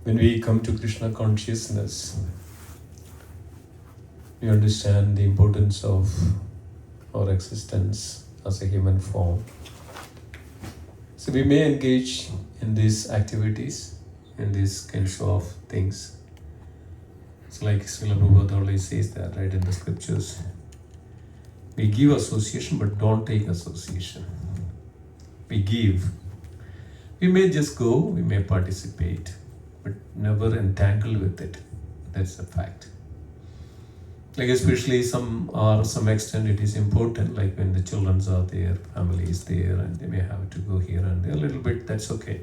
When we come to Krishna consciousness, we understand the importance of our existence as a human form. So we may engage in these activities, in these kinds of things. It's like Srila Prabhupada always says that, right, in the scriptures. We give association, but don't take association. We give. We may just go, we may participate, but never entangle with it. That's a fact. Like especially some extent it is important, like when the children are there, family is there, and they may have to go here and there a little bit, that's okay.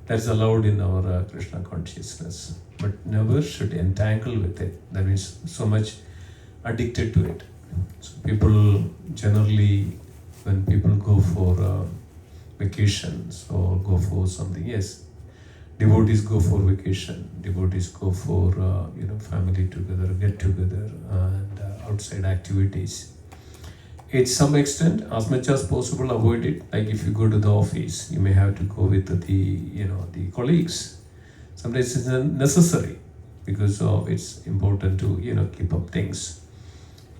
That's allowed in our Krishna consciousness. But never should entangle with it. That means so much addicted to it. So people generally, when people go for vacations or go for something, yes, devotees go for vacation, devotees go for family together, get together, and outside activities. At some extent, as much as possible, avoid it. Like if you go to the office, you may have to go with the colleagues. Sometimes it's necessary because of it's important to keep up things.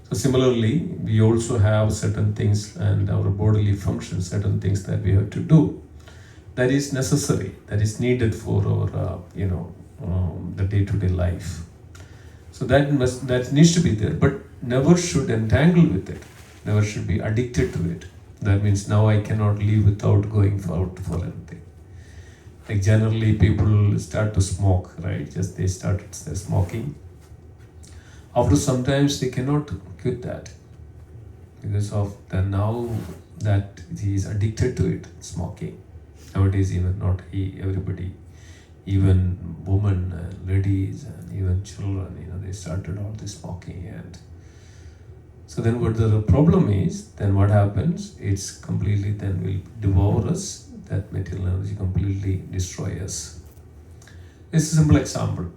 So similarly, we also have certain things and our bodily functions, certain things that we have to do. That is necessary, that is needed for our the day-to-day life. So that needs to be there, but never should entangle with it, never should be addicted to it. That means now I cannot live without going out for anything. Like generally people start to smoke, right? Just they started smoking. After sometimes they cannot quit that because of now that he is addicted to it, smoking. Nowadays, even not everybody, even women and ladies and even children, they started all this smoking. And so then what the problem is, then what happens, it's completely then will devour us, that material energy completely destroy us. This is a simple example.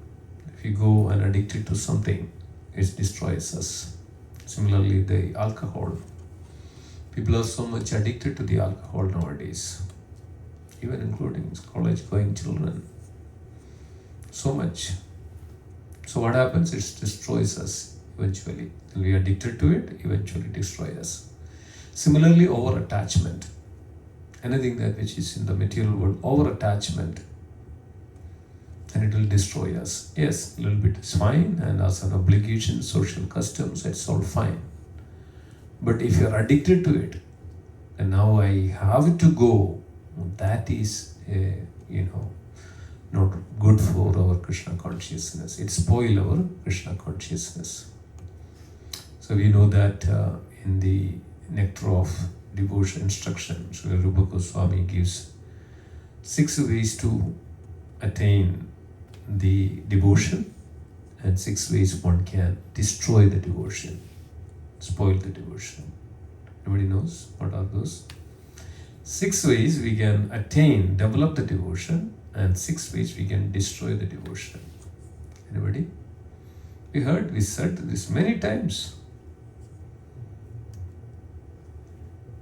If you go and addicted to something, it destroys us. Similarly, the alcohol. People are so much addicted to the alcohol nowadays, even including college-going children. So much. So what happens? It destroys us eventually. When we are addicted to it, eventually destroys us. Similarly, over-attachment. Anything that which is in the material world, over-attachment, then it will destroy us. Yes, a little bit is fine, and as an obligation, social customs, it's all fine. But if you're addicted to it, and now I have to go, that is not good for our Krishna consciousness. It spoils our Krishna consciousness. So we know that in the Nectar of Devotion instruction, Srila Rupa Goswami gives 6 ways to attain the devotion and 6 ways one can destroy the devotion, spoil the devotion. Everybody knows what are those? 6 ways we can attain, develop the devotion, and 6 ways we can destroy the devotion. Anybody? We said this many times.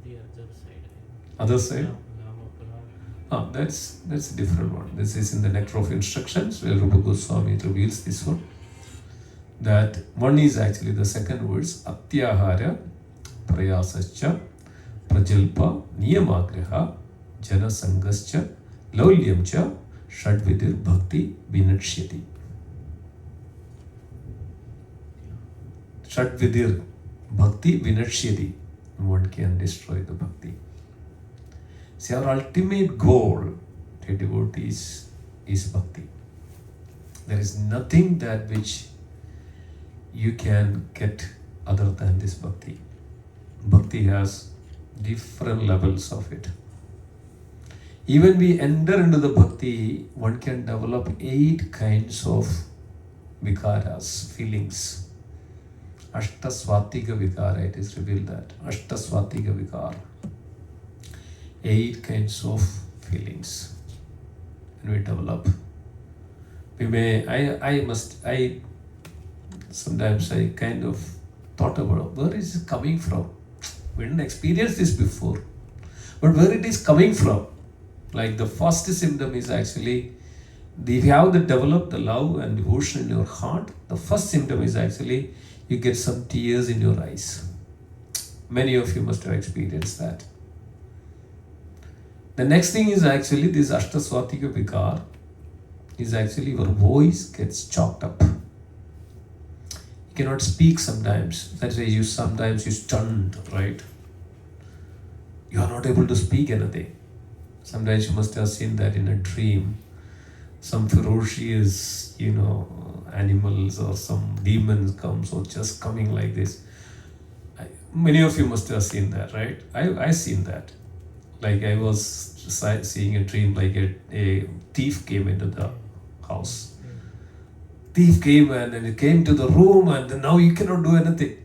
The other side. Other side? That's a different one. This is in the Nectar of Instructions where Rupa Goswami reveals this one. That one is actually the second verse, Atyahara Prayasascha Prajalpa Niyamagraha Jana Sangascha Laulyamcha Shadvidir Bhakti Vinakshyati. Shadvidir Bhakti Vinakshyati. One can destroy the bhakti. See, our ultimate goal to devotees is bhakti. There is nothing that which you can get other than this bhakti. Bhakti has different levels of it. Even we enter into the bhakti, one can develop 8 kinds of vikaras, feelings. Ashtaswatika vikara, it is revealed that. Ashtaswatika vikara. 8 kinds of feelings. When we develop, sometimes I kind of thought about where is it coming from. We didn't experience this before, but where it is coming from. Like the first symptom is actually If you have developed the love and devotion in your heart, the first symptom is actually you get some tears in your eyes. Many of you must have experienced that. The next thing is actually this Ashtaswatika Vikar is actually your voice gets choked up. You cannot speak sometimes. That's why you stunned, right? You are not able to speak anything. Sometimes you must have seen that in a dream. Some ferocious, animals or some demons comes or just coming like this. Many of you must have seen that, right? I seen that. Like I was seeing a dream like a thief came into the house. Thief came and it came to the room and now you cannot do anything.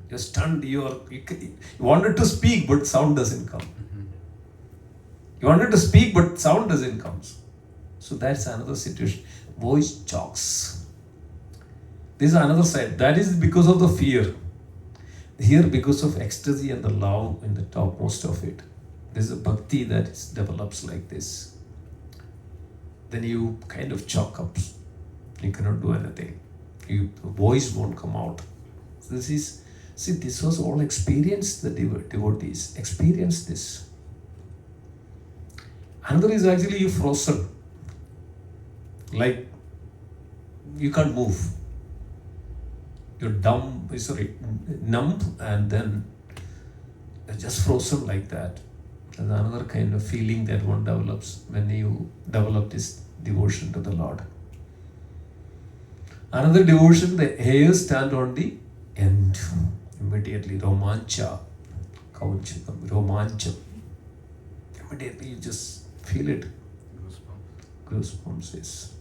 You're stunned. You wanted to speak but sound doesn't come. You wanted to speak but sound doesn't come. So that's another situation. Voice chokes. This is another side. That is because of the fear. Here because of ecstasy and the love in the topmost of it. There's a bhakti that develops like this. Then you kind of choke up. You cannot do anything. Your voice won't come out. This was all experienced, the devotees. Experience this. Another is actually you frozen. Like you can't move. You're numb and then you're just frozen like that. There's another kind of feeling that one develops when you develop this devotion to the Lord. Another devotion, the hairs stand on the end. Immediately, romancha. Romancham. Immediately you just feel it. Goosebumps is.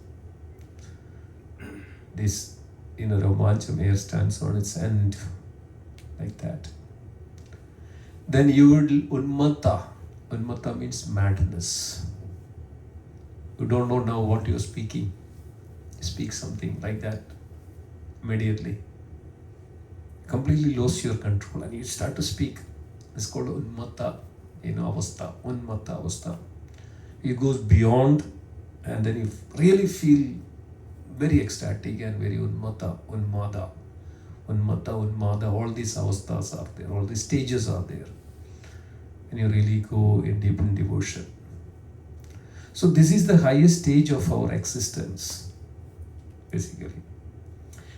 This, romancham hair stands on its end. Like that. Then you will unmata. Unmata means madness. You don't know now what you're speaking. You speak something like that immediately. Completely lose your control and you start to speak. It's called unmata avastha. Unmata avastha. It goes beyond and then you really feel very ecstatic and very unmata, all these avasthas are there, all these stages are there. And you really go in deep in devotion. So this is the highest stage of our existence, basically.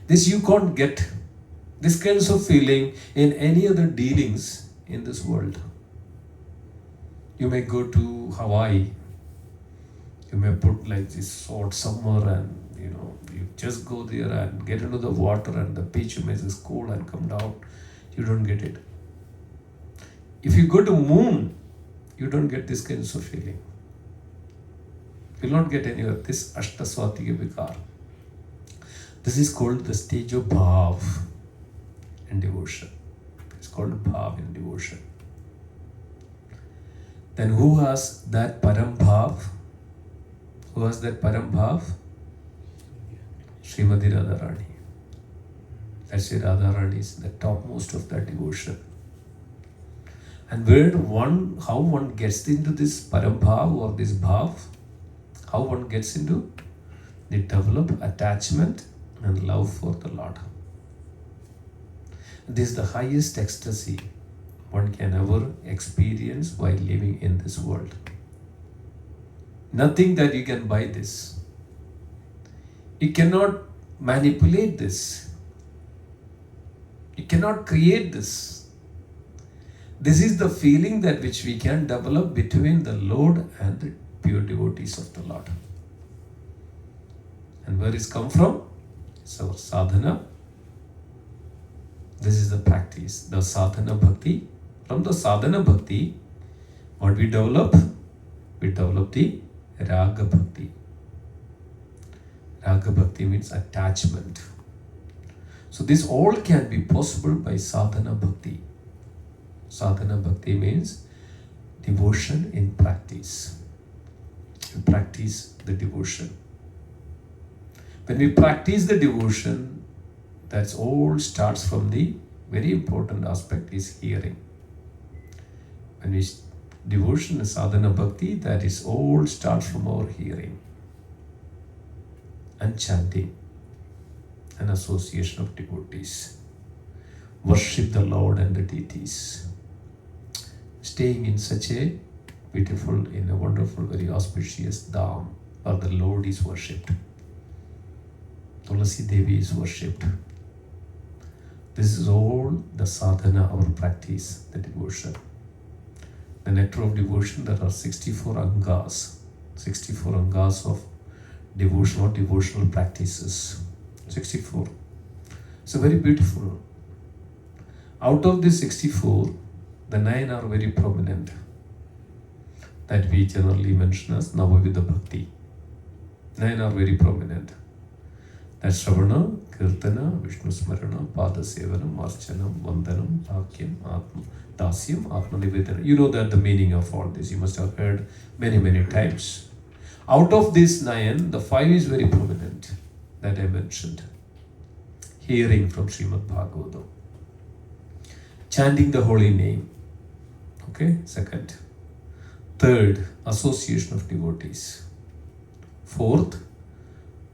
This you can't get, this kinds of feeling in any other dealings in this world. You may go to Hawaii, you may put like this hot summer and you just go there and get into the water and the beach is cold and come down. You don't get it. If you go to moon, you don't get this kinds of feeling. You will not get any of this Ashtaswatika Vikar. This is called the stage of Bhav in devotion. It's called Bhav in devotion. Then who has that Param Bhav? Who has that Param Bhav? Srimati Radharani. That's why Radharani is the topmost of that devotion. And how one gets into this Param Bhav or this Bhav, how one gets into, they develop attachment and love for the Lord. This is the highest ecstasy one can ever experience while living in this world. Nothing that you can buy this. You cannot manipulate this. You cannot create this. This is the feeling that which we can develop between the Lord and the pure devotees of the Lord. And where is come from? It's our sadhana. This is the practice, the sadhana bhakti. From the sadhana bhakti, what we develop? We develop the raga bhakti. Raga bhakti means attachment. So this all can be possible by sadhana bhakti. Sadhana bhakti means devotion in practice. You practice the devotion. When we practice the devotion, that's all starts from the very important aspect is hearing. When we devotion is sadhana bhakti, that is all starts from our hearing. and chanting, an association of devotees. Worship the Lord and the deities. Staying in such a beautiful, in a wonderful, very auspicious dham where the Lord is worshipped. Tulasi Devi is worshipped. This is all the sadhana, our practice, the devotion. The nectar of devotion, there are 64 angas. 64 angas of devotional practices. 64. So very beautiful. Out of the 64, the 9 are very prominent. That we generally mention as Navavidha Bhakti. 9 are very prominent. That's Shravana, Kirtana, Vishnu Smarana, Pada Sevanam, Archanam, Vandanam, Bhakyam, Atma, Dasyam, Atma Nivedana. You know that the meaning of all this. You must have heard many times. Out of these 9, the 5 is very prominent that I mentioned. Hearing from Srimad Bhagavatam. Chanting the holy name. Okay, second. Third, association of devotees. Fourth,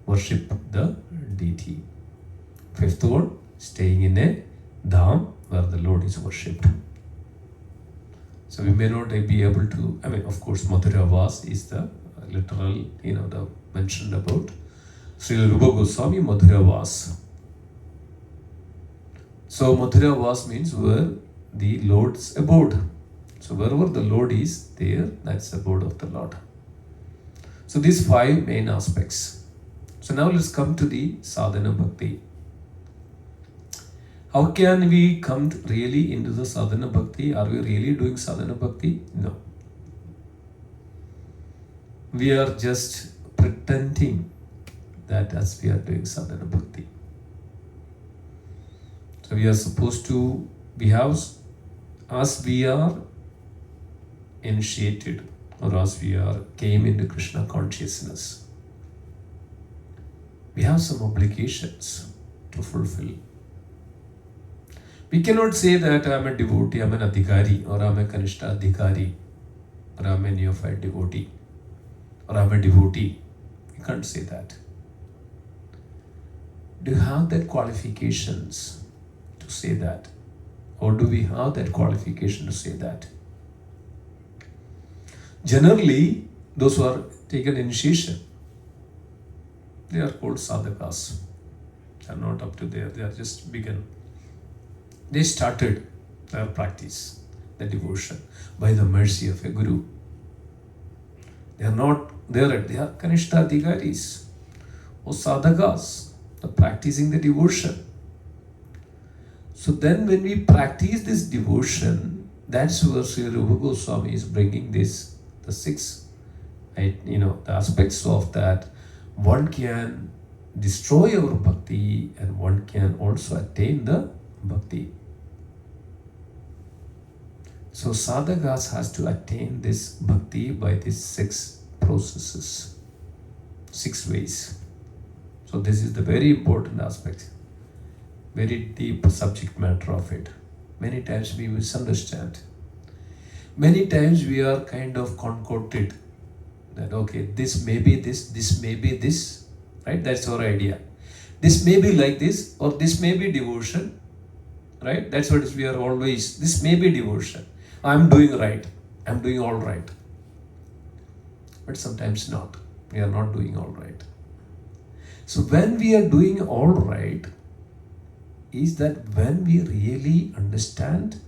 worship the deity. Fifth one, staying in a dham where the Lord is worshipped. So we may not be able to, of course, Mathura Vas is the literal, the mentioned about Srila Rupa Goswami Mathura Vas. So Mathura Vas means where the Lord's abode. So wherever the Lord is there, that's the abode of the Lord. So these 5 main aspects. So now let's come to the sadhana bhakti. How can we come really into the sadhana bhakti? Are we really doing sadhana bhakti? No. We are just pretending that as we are doing sadhana bhakti. So we are supposed to, as we are initiated or as we came into Krishna consciousness, we have some obligations to fulfill. We cannot say that I am a devotee, I am an adhikari, or I am a kanishta adhikari, or I am a neophyte devotee, or I am a devotee. We can't say that. Do you have that qualifications to say that? Or do we have that qualification to say that? Generally, those who are taken initiation, they are called sadhakas. They are not up to there, they are just begun. They started their practice, the devotion, by the mercy of a guru. They are not there, they are kanishta adhikaris or sadhakas, the practicing the devotion. So then when we practice this devotion, that's where Sri Rupa Goswami is bringing this, the 6, the aspects of that. One can destroy our bhakti and one can also attain the bhakti. So sadhakas has to attain this bhakti by these 6 processes, 6 ways. So this is the very important aspect, very deep subject matter of it. Many times we misunderstand. Many times we are kind of concocted that okay, this may be this may be this, right? That's our idea. This may be like this, or this may be devotion, right? That's what we are always, this may be devotion. I'm doing right, I'm doing all right. But sometimes not. We are not doing all right. So when we are doing all right, is that when we really understand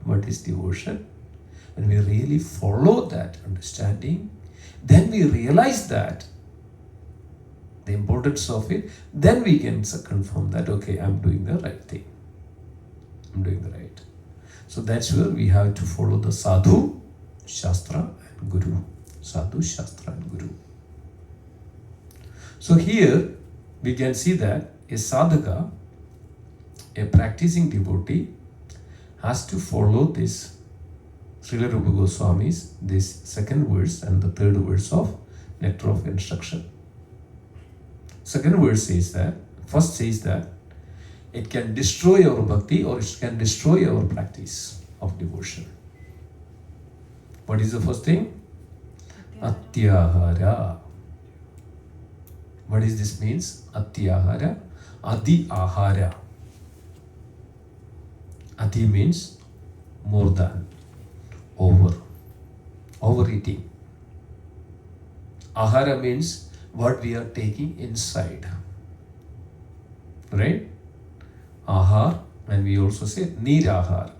what is devotion, when we really follow that understanding, then we realize that the importance of it, then we can confirm that okay, I'm doing the right thing. I'm doing the right. So that's where we have to follow the sadhu, shastra and guru. Sadhu, shastra and guru. So here we can see that a sadhaka, a practicing devotee, has to follow this Srila Rupa Goswami's this 2nd verse and the 3rd verse of Nectar of Instruction. 2nd verse says that, first says that it can destroy our bhakti or it can destroy our practice of devotion. What is the first thing? Atyahara. What is this means? Atyahara, adi ahara. Adi means more than, over, overeating. Ahara means what we are taking inside. Right? Ahar, and we also say nirahar.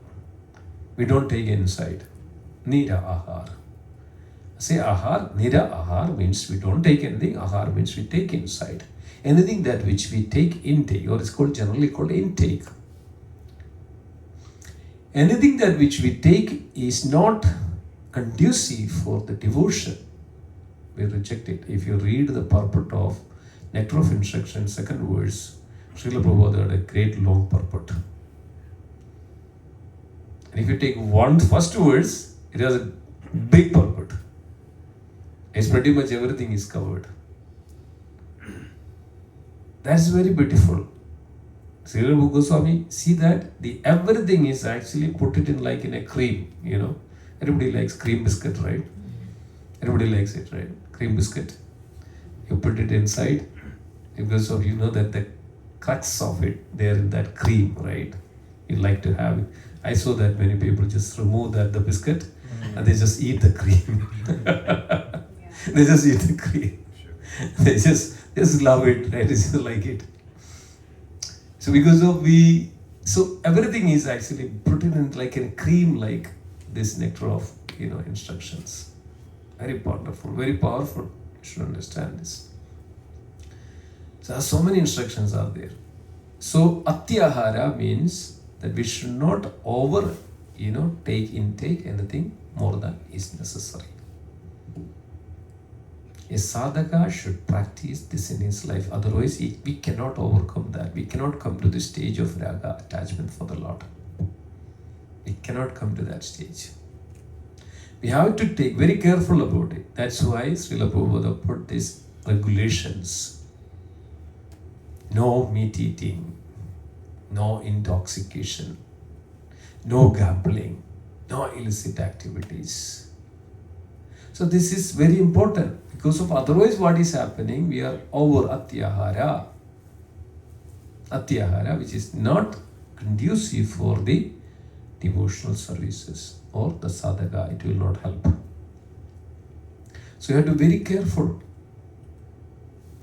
We don't take inside. Nira ahar. Say ahar, nira ahar means we don't take anything. Ahar means we take inside. Anything that which we take intake, or it's called generally called intake. Anything that which we take is not conducive for the devotion, we reject it. If you read the purport of Nectar of Instruction, second verse, Srila Prabhupada had a great long purport. And if you take first verse, it has a big purport. It's pretty much everything is covered. That's very beautiful. Srila Goswami, see that the everything is actually put it in like in a cream, Everybody likes cream biscuit, right? Everybody likes it, right? Cream biscuit. You put it inside because of that the crux of it there in that cream, right? You like to have it. I saw that many people just remove the biscuit and they just eat the cream. They just eat the cream. They just love it, right? They just like it. So because of so everything is actually put in like a cream, like this nectar of instructions. Very wonderful, very powerful. You should understand this. So many instructions are there. So atyahara means that we should not intake anything more than is necessary. A sadhaka should practice this in his life. Otherwise, we cannot overcome that. We cannot come to the stage of raga, attachment for the Lord. We cannot come to that stage. We have to take very careful about it. That's why Srila Prabhupada put these regulations. No meat eating, no intoxication, no gambling, no illicit activities. So this is very important. Because of otherwise what is happening, we are over atyahara. Atyahara, which is not conducive for the devotional services or the sadhaka, it will not help. So you have to be very careful.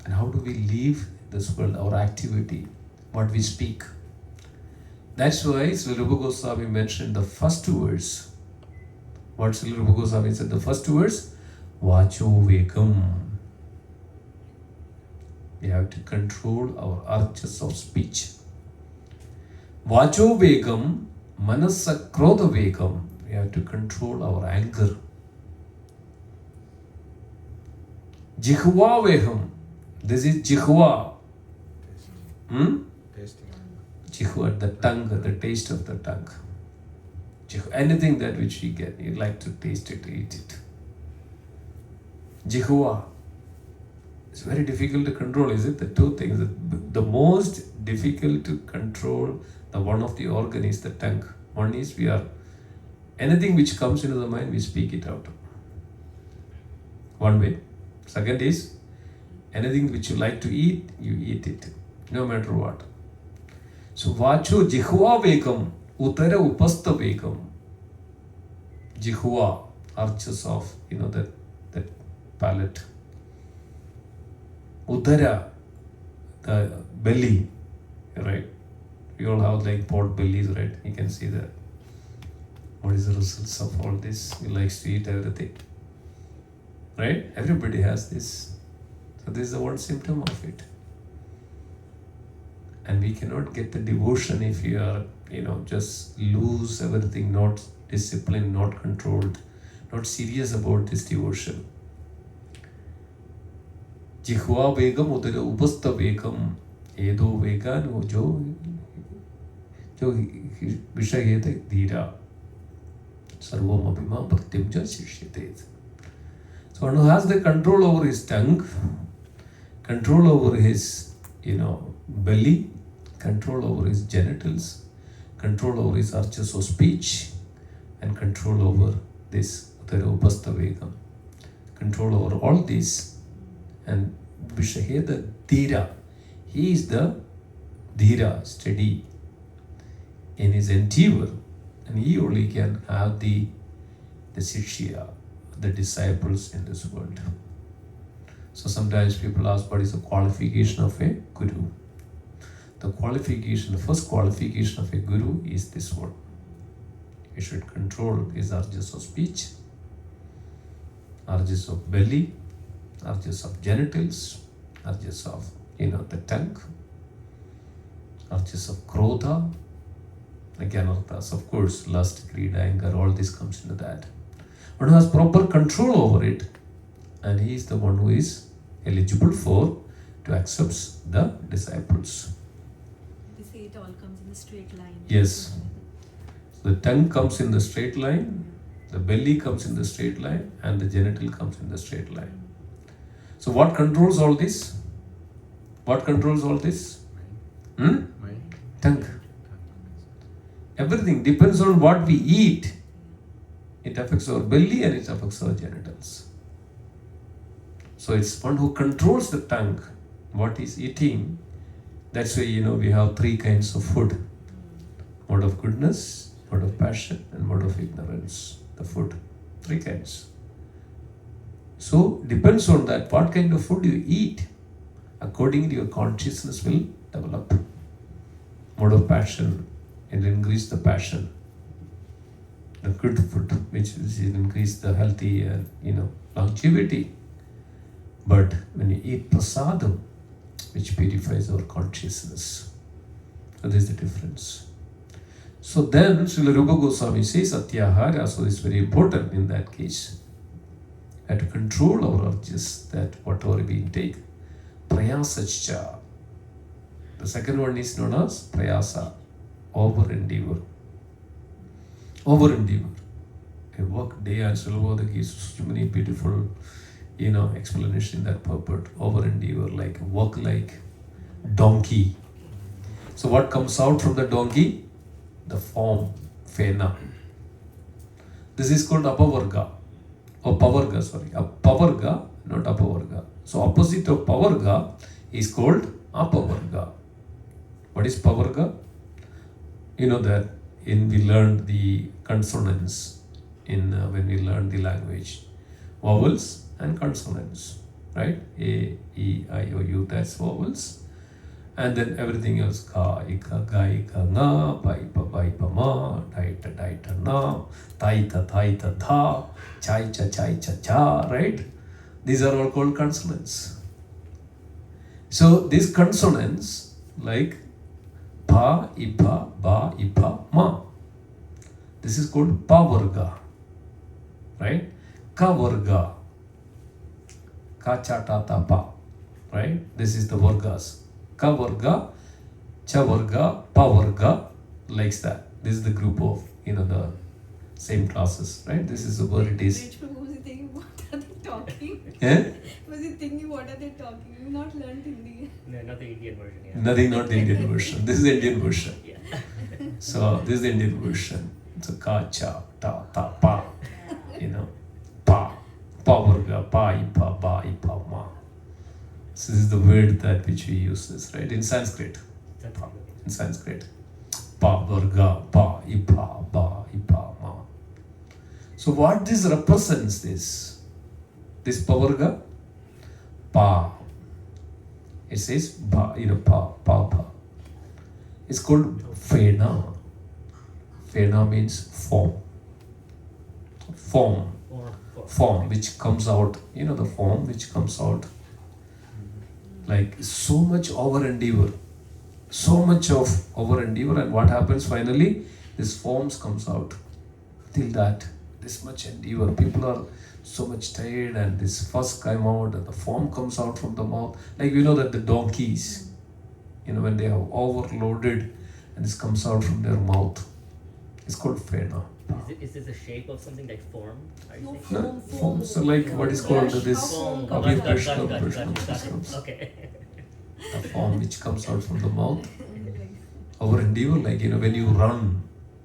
And how do we live this world, our activity, what we speak? That's why Srila Rupa Goswami mentioned the first verse. What Srila Rupa Goswami said, the first verse, Vacho Vekam. We have to control our arches of speech. Vacho Vekam, Manasa Krodha Vekam. We have to control our anger. Jihva Vekam. This is Jihva. Jihva, the tongue, the taste of the tongue. Anything that which we get, you like to taste it, eat it. Jihva. It's very difficult to control, is it? The two things. The most difficult to control, the one of the organ is the tongue. One is anything which comes into the mind, we speak it out. One way. Second is, anything which you like to eat, you eat it. No matter what. So, Vacho Jihva Vekam, Uttara Upastha Vekam. Jihva, arches of, that palate. Udara, the belly, right? We all have like pot bellies, right? You can see that. What is the results of all this? He likes to eat everything. Right? Everybody has this. So this is the one symptom of it. And we cannot get the devotion if you are, just lose everything, not disciplined, not controlled, not serious about this devotion. Jihva Vegam Udara Upastha Vegam Edo Vegan Jo Vishayate Dhira Sarvam Abhima Bhaktim Ja Shishyate. So one who has the control over his tongue, control over his, belly, control over his genitals, control over his arches of speech, and control over this Udara Upastha Vegam. Control over all these. And Vishahe, the Dhira. He is the Dhira, steady in his endeavor, and he only can have the Shishya, the disciples in this world. So sometimes people ask, what is the qualification of a guru? The first qualification of a guru is this one. He should control his urges of speech, urges of belly, urges of genitals, urges of, the tongue, urges of krodha, again, of course, lust, greed, anger, all this comes into that. One who has proper control over it, and he is the one who is eligible to accept the disciples. They say it all comes in a straight line. Yes. The tongue comes in the straight line, the belly comes in the straight line, and the genital comes in the straight line. So what controls all this? What controls all this? Tongue. Everything depends on what we eat. It affects our belly and it affects our genitals. So it's one who controls the tongue, what he's eating. That's why, we have three kinds of food. Mode of goodness, mode of passion, and mode of ignorance. The food, three kinds. So depends on that, what kind of food you eat. Accordingly, your consciousness will develop. Mode of passion, it will increase the passion. The good food, which will increase the healthy, longevity. But when you eat prasadam, which purifies our consciousness, so there's the difference. So then, Srila Rupa Goswami says, Satyahara, so it's very important in that case. We have to control our urges, that whatever we take. Prayasascha. The second one is known as prayasa, over endeavor. Over endeavor. A work day, and Srila gives so many beautiful, explanation in that purport. Over endeavor, like work like donkey. So what comes out from the donkey? The form, fena. This is called apavarga. Or pavarga, sorry. Apavarga, not apavarga. So opposite of pavarga is called apavarga. What is pavarga? You know that we learned the consonants when we learned the language. Vowels and consonants, right? A, E, I, O, U, that's vowels. And then everything else, ka, ika, ga, ika, nga, pa, ipa, ma, daita, daita, na, taita, taita, tha, chai, cha, right? These are all called consonants. So these consonants, like pa, ipa, ba, ipa, ma. This is called pavarga, right? Kavarga, ka, cha, ta, ta, pa, right? This is the vargas. Kavarga, chavarga, pavarga, like that. This is the group of, the same classes, right? This is where it is. Was he thinking, what are they talking? Eh? Was he thinking, what are they talking? You've not learned Hindi. No, not the Indian version. Yeah. Nothing, not the Indian version. This is the Indian version. Yeah. So this is the Indian version. So ka, cha, ta, ta, pa, pa, pavarga, pa, ipa, ba, ipa, ma. So this is the word that which we use this, right? In Sanskrit. In Sanskrit. Pa, varga, pa, ipa, ba, ipa, ma. So what this represents this pavarga? Pa. It says pa, pa. It's called fena. Fena means form. Form which comes out, the form which comes out. Like so much over endeavor, and what happens finally? This forms comes out. Till that, this much endeavor, people are so much tired, and this first come out, and the form comes out from the mouth. Like that the donkeys, when they have overloaded, and this comes out from their mouth. It's called fena. Is this a shape of something like form? Are you No, saying? No, form. So like what is called this Form. Okay. the form which comes out from the mouth. Over endeavor, like when you run,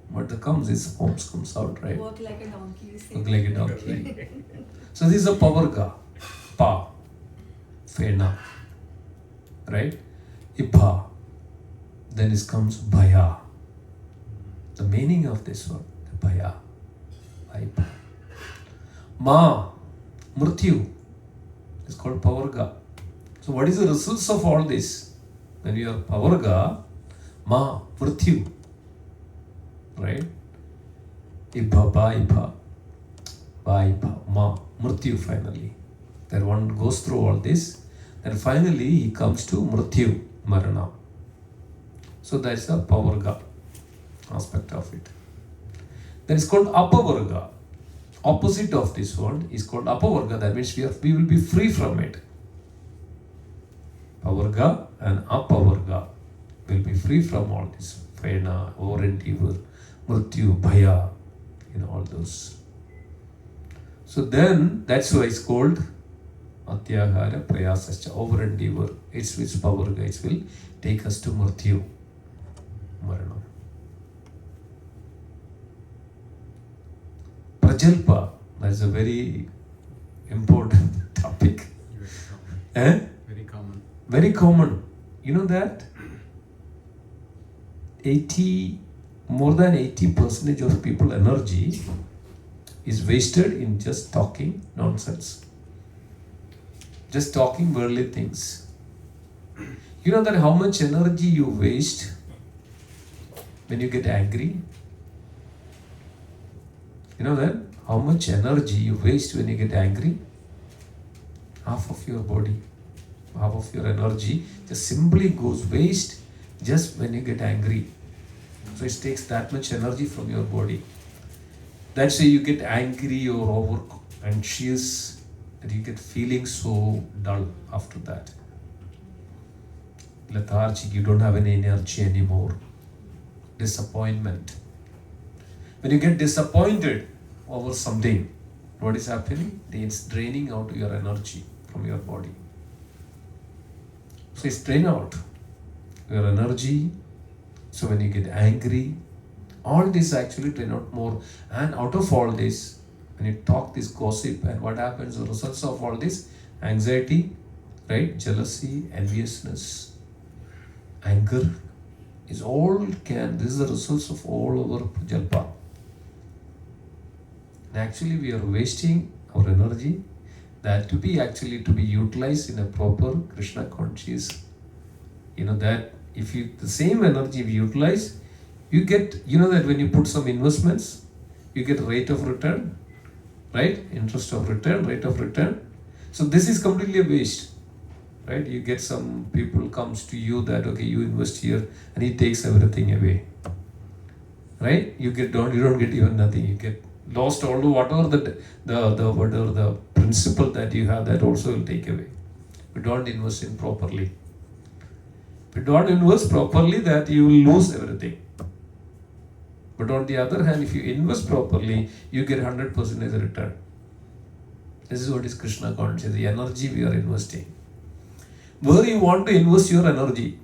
what comes is forms comes out, right? Walk like a donkey, you say. Look like a donkey. So this is a pavarga, pa, Fena. Right? Ibha. Then it comes Bhaya. The meaning of this word, Bhaya. Ibha. Ma. Mrityu. It's called Pavarga. So what is the results of all this? When you are Pavarga, Ma. Mrityu. Right? Ibha. Ibha. Ibha. Ma. Mrityu finally. Then one goes through all this. Then finally he comes to Mrityu, Marana. So that's the Pavarga aspect of it. Then it's called Apavarga. Opposite of this one is called Apavarga. That means we will be free from it. Pavarga and Apavarga will be free from all this. Fena, Orendiver, Mrityu, Bhaya, all those. So then that's why it's called Atyahara Prayasascha, over endeavor. It's which Pavarga, it will take us to Mrityu, Marana. Prajalpa, that's a very important topic. Very common. Very common. You know that? More than 80% of people energy is wasted in just talking nonsense. Just talking worldly things. You know that how much energy you waste when you get angry? You know that? How much energy you waste when you get angry? Half of your body, half of your energy just simply goes waste just when you get angry. So it takes that much energy from your body. That's why you get angry or over anxious, that you get feeling so dull after that. Lethargic, you don't have any energy anymore. Disappointment. When you get disappointed over something, what is happening? It's draining out your energy from your body. So it's drain out your energy. So when you get angry, all this actually drain out more. And out of all this, when you talk this gossip, and what happens, the results of all this, anxiety, right? Jealousy, enviousness, anger, this is the results of all our jalpa. And actually we are wasting our energy that to be utilized in a proper Krishna conscious. That if the same energy we utilize, you get, that when you put some investments, you get rate of return, right? Interest of return, rate of return. So this is completely a waste, right? You get some people comes to you that, okay, you invest here, and he takes everything away, right? You don't get even nothing. You get lost all the whatever the principle that you have, that also will take away. We don't invest in properly. If you don't invest properly, that you will lose everything. But on the other hand, if you invest properly, you get 100% return. This is what is Krishna consciousness, the energy we are investing. Where you want to invest your energy,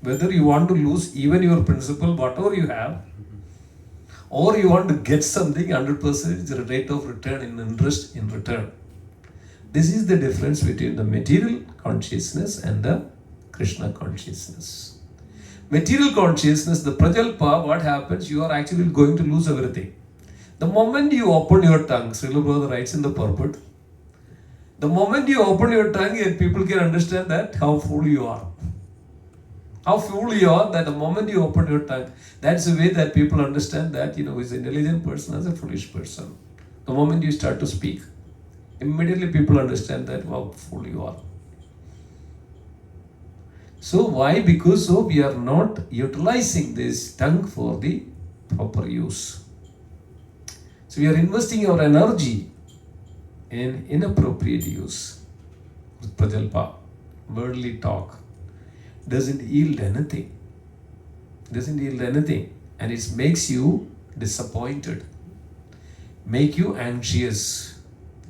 whether you want to lose even your principal, whatever you have, or you want to get something 100% the rate of return in interest in return. This is the difference between the material consciousness and the Krishna consciousness. Material consciousness, the prajalpa, what happens? You are actually going to lose everything. The moment you open your tongue, Srila Brother writes in the purport, the moment you open your tongue, people can understand that how fool you are. How fool you are, that the moment you open your tongue, that's the way that people understand that, is an intelligent person as a foolish person. The moment you start to speak, immediately people understand that how fool you are. So why? Because we are not utilizing this tongue for the proper use. So we are investing our energy in inappropriate use. Prajalpa, worldly talk, doesn't yield anything. And it makes you disappointed, make you anxious.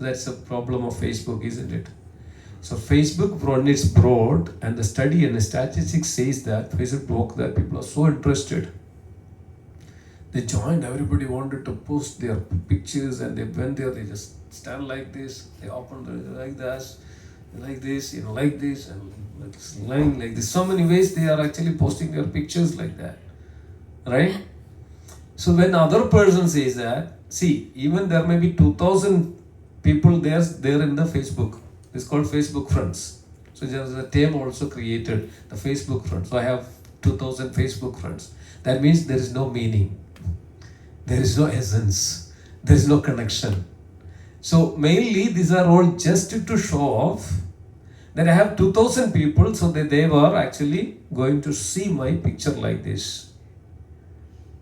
That's the problem of Facebook, isn't it? So Facebook, when it's broad, and the study and the statistics says that Facebook, that people are so interested. They joined, everybody wanted to post their pictures, and they went there, they just stand like this, they open like this, like this, like this, and it's lying like this. So many ways they are actually posting their pictures like that, right? So when other person says that, see, even there may be 2,000 people there in the Facebook. It's called Facebook friends. So there's a term also created, the Facebook friends. So I have 2,000 Facebook friends. That means there is no meaning. There is no essence. There is no connection. So mainly these are all just to show off that I have 2,000 people, so that they were actually going to see my picture like this.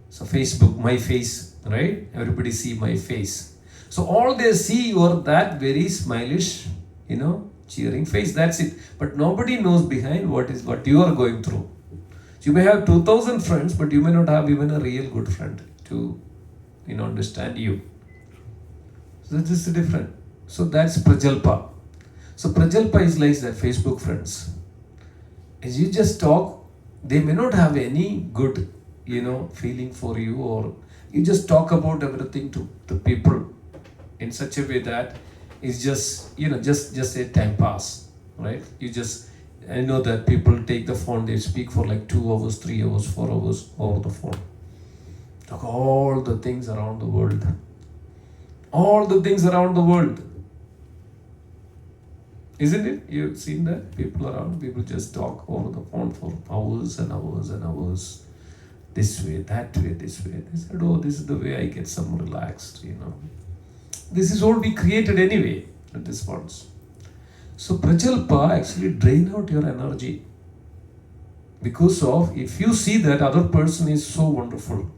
So Facebook, my face, right? Everybody see my face. So all they see your that very smilish, cheering face. That's it. But nobody knows behind what you are going through. So you may have 2,000 friends, but you may not have even a real good friend to, understand you. So this is different. So that's Prajalpa. So Prajalpa is like that Facebook friends. As you just talk, they may not have any good, feeling for you, or you just talk about everything to the people in such a way that it's just, just a time pass, right? I know that people take the phone, they speak for like 2 hours, 3 hours, 4 hours over the phone. Talk all the things around the world. All the things around the world. Isn't it? You've seen that? People just talk over the phone for hours and hours and hours. This way, that way, this way. They said, oh, this is the way I get some relaxed, This is all we created anyway at this point. So Prajalpa actually drain out your energy. Because of, if you see that other person is so wonderful,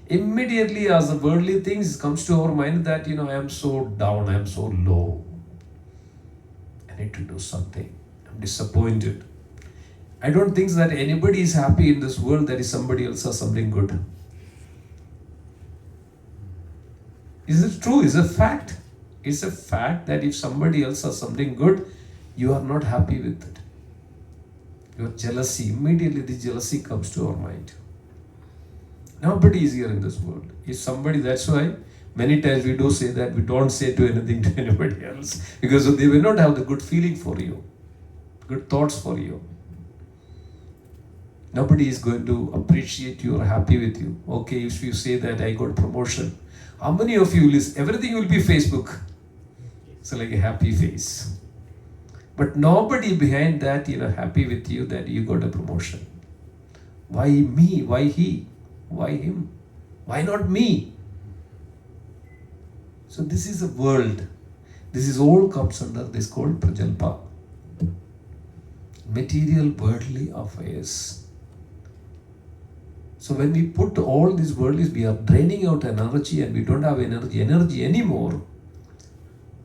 immediately as the worldly things comes to our mind that, I am so down, I am so low. I need to do something. I'm disappointed. I don't think that anybody is happy in this world that is somebody else has something good. Is it true? Is it a fact? It's a fact that if somebody else has something good, you are not happy with it. Your jealousy, immediately the jealousy comes to our mind. Nobody is here in this world. If somebody, that's why many times we do say that we don't say to anything to anybody else, because they will not have the good feeling for you, good thoughts for you. Nobody is going to appreciate you or happy with you. Okay, if you say that I got promotion, how many of you list? Everything will be Facebook. So like a happy face. But nobody behind that, happy with you that you got a promotion. Why me? Why he? Why him? Why not me? So this is a world. This is all comes under this called Prajalpa. Material worldly affairs. So when we put all these worldlies, we are draining out energy and we don't have energy anymore.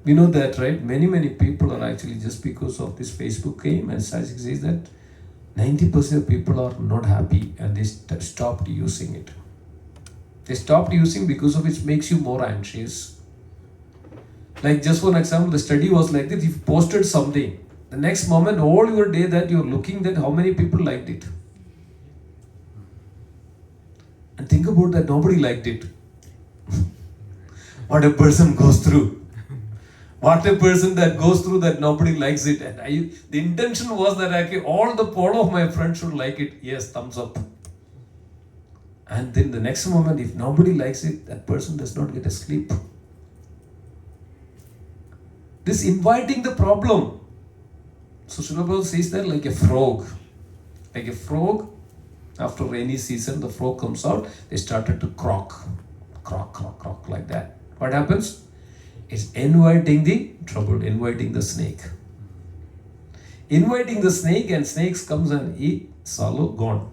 We know that, right? Many people are actually, just because of this Facebook came, and statistics says that 90% of people are not happy and they stopped using it. They stopped using because of it makes you more anxious. Like just for an example, the study was like that: if you posted something, the next moment, all your day that you're looking at how many people liked it. And think about that, nobody liked it. What a person goes through. What a person that goes through that nobody likes it. And the intention was that all of my friends should like it. Yes, thumbs up. And then the next moment, if nobody likes it, that person does not get a sleep. This inviting the problem. So Srila Prabhupada says that like a frog. Like a frog, after rainy season, the frog comes out, they started to croak, like that. What happens? It's inviting the trouble, inviting the snake. Inviting the snake, and snakes comes and eat, swallow, gone.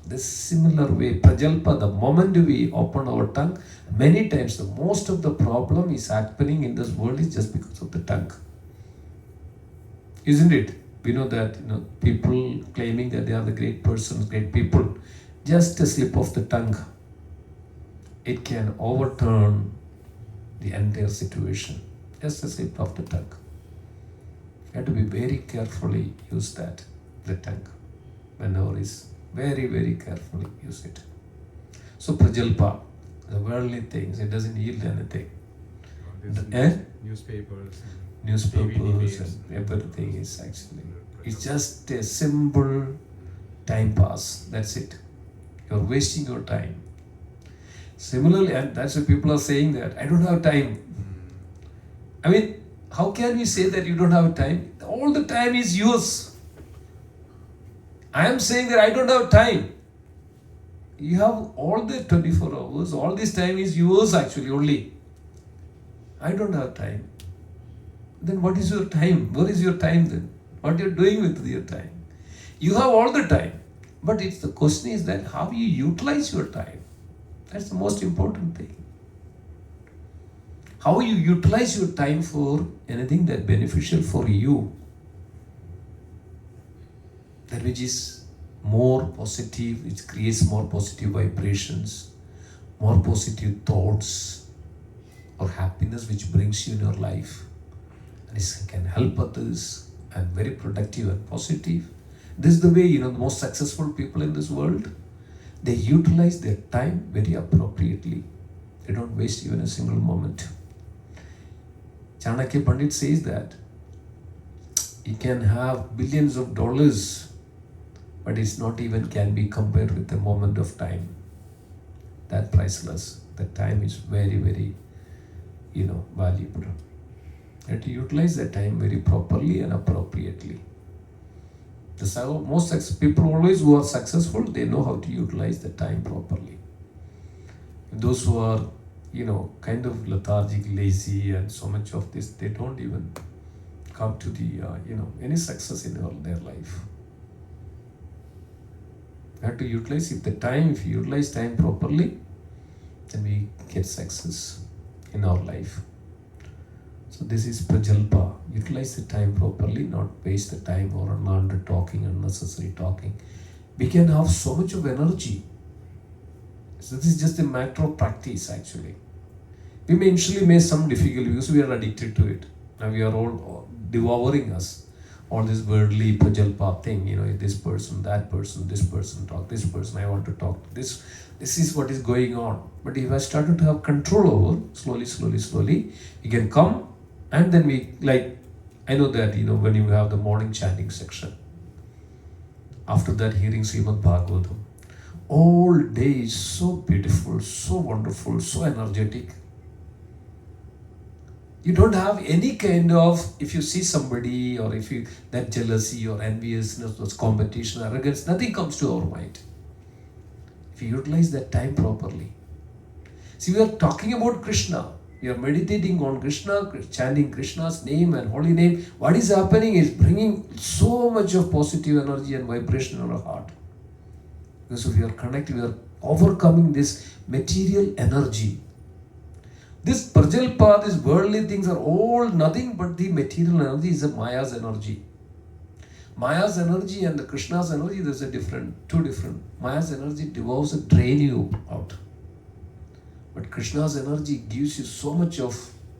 This similar way, Prajalpa, the moment we open our tongue, many times the most of the problem is happening in this world is just because of the tongue. Isn't it? We know that people claiming that they are the great persons, great people, just a slip of the tongue, it can overturn the entire situation. Just a slip of the tongue. You have to be very carefully use the tongue. Whenever is very carefully use it. So Prajalpa, the worldly things, it doesn't yield anything. Newspapers. newspapers and everything is actually, it's just a simple time pass. That's it. You're wasting your time. Similarly, and that's why people are saying that I don't have time. I mean, how can you say that you don't have time? All the time is yours. I am saying that I don't have time. You have all the 24 hours, all this time is yours actually only. I don't have time. Then what is your time? Where is your time then? What you're doing with your time? You have all the time. But it's the question is that how you utilize your time. That's the most important thing. How you utilize your time for anything that beneficial for you. That which is more positive, which creates more positive vibrations, more positive thoughts, or happiness which brings you in your life. And it can help others and very productive and positive. This is the way, the most successful people in this world, they utilize their time very appropriately. They don't waste even a single moment. Chanakya Pandit says that you can have billions of dollars, but it's not even can be compared with a moment of time. That priceless. The time is very, very, valuable. You have to utilize that time very properly and appropriately. Most people always who are successful, they know how to utilize the time properly. Those who are, kind of lethargic, lazy, and so much of this, they don't even come to the, any success in their life. You have to utilize if you utilize time properly, then we get success in our life. So this is prajalpa. Utilize the time properly, not waste the time or unnecessary talking. We can have so much of energy. So this is just a matter of practice actually. We may initially make some difficulty because we are addicted to it. Now we are all devouring us. All this worldly prajalpa thing, this person, that person, this person talk, this person, I want to talk to this. This is what is going on. But if I started to have control over, slowly, you can come. And then I know that, when you have the morning chanting section, after that hearing Srimad Bhagavatam, all day is so beautiful, so wonderful, so energetic. You don't have any kind of, if you see somebody or that jealousy or enviousness or competition, arrogance, nothing comes to our mind. If you utilize that time properly. See, we are talking about Krishna. We are meditating on Krishna, chanting Krishna's name and holy name. What is happening is bringing so much of positive energy and vibration in our heart. Because if we are connected, we are overcoming this material energy. This prajalpa, these worldly things are all nothing but the material energy is a Maya's energy. Maya's energy and the Krishna's energy, there's two different. Maya's energy devours and drain you out. But Krishna's energy gives you so much of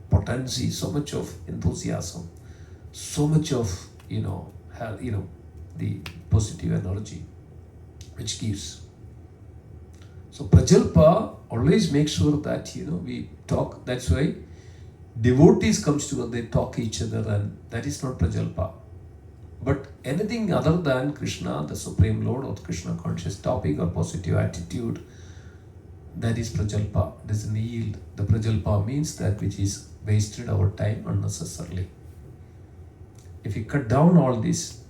potency, so much of enthusiasm, so much of, the positive energy which gives. So prajalpa, always make sure that, we talk. That's why devotees comes together, they talk each other, and that is not prajalpa. But anything other than Krishna, the Supreme Lord, or Krishna conscious topic or positive attitude, that is prajalpa. It doesn't yield. The prajalpa means that which is wasted our time unnecessarily. If you cut down all this,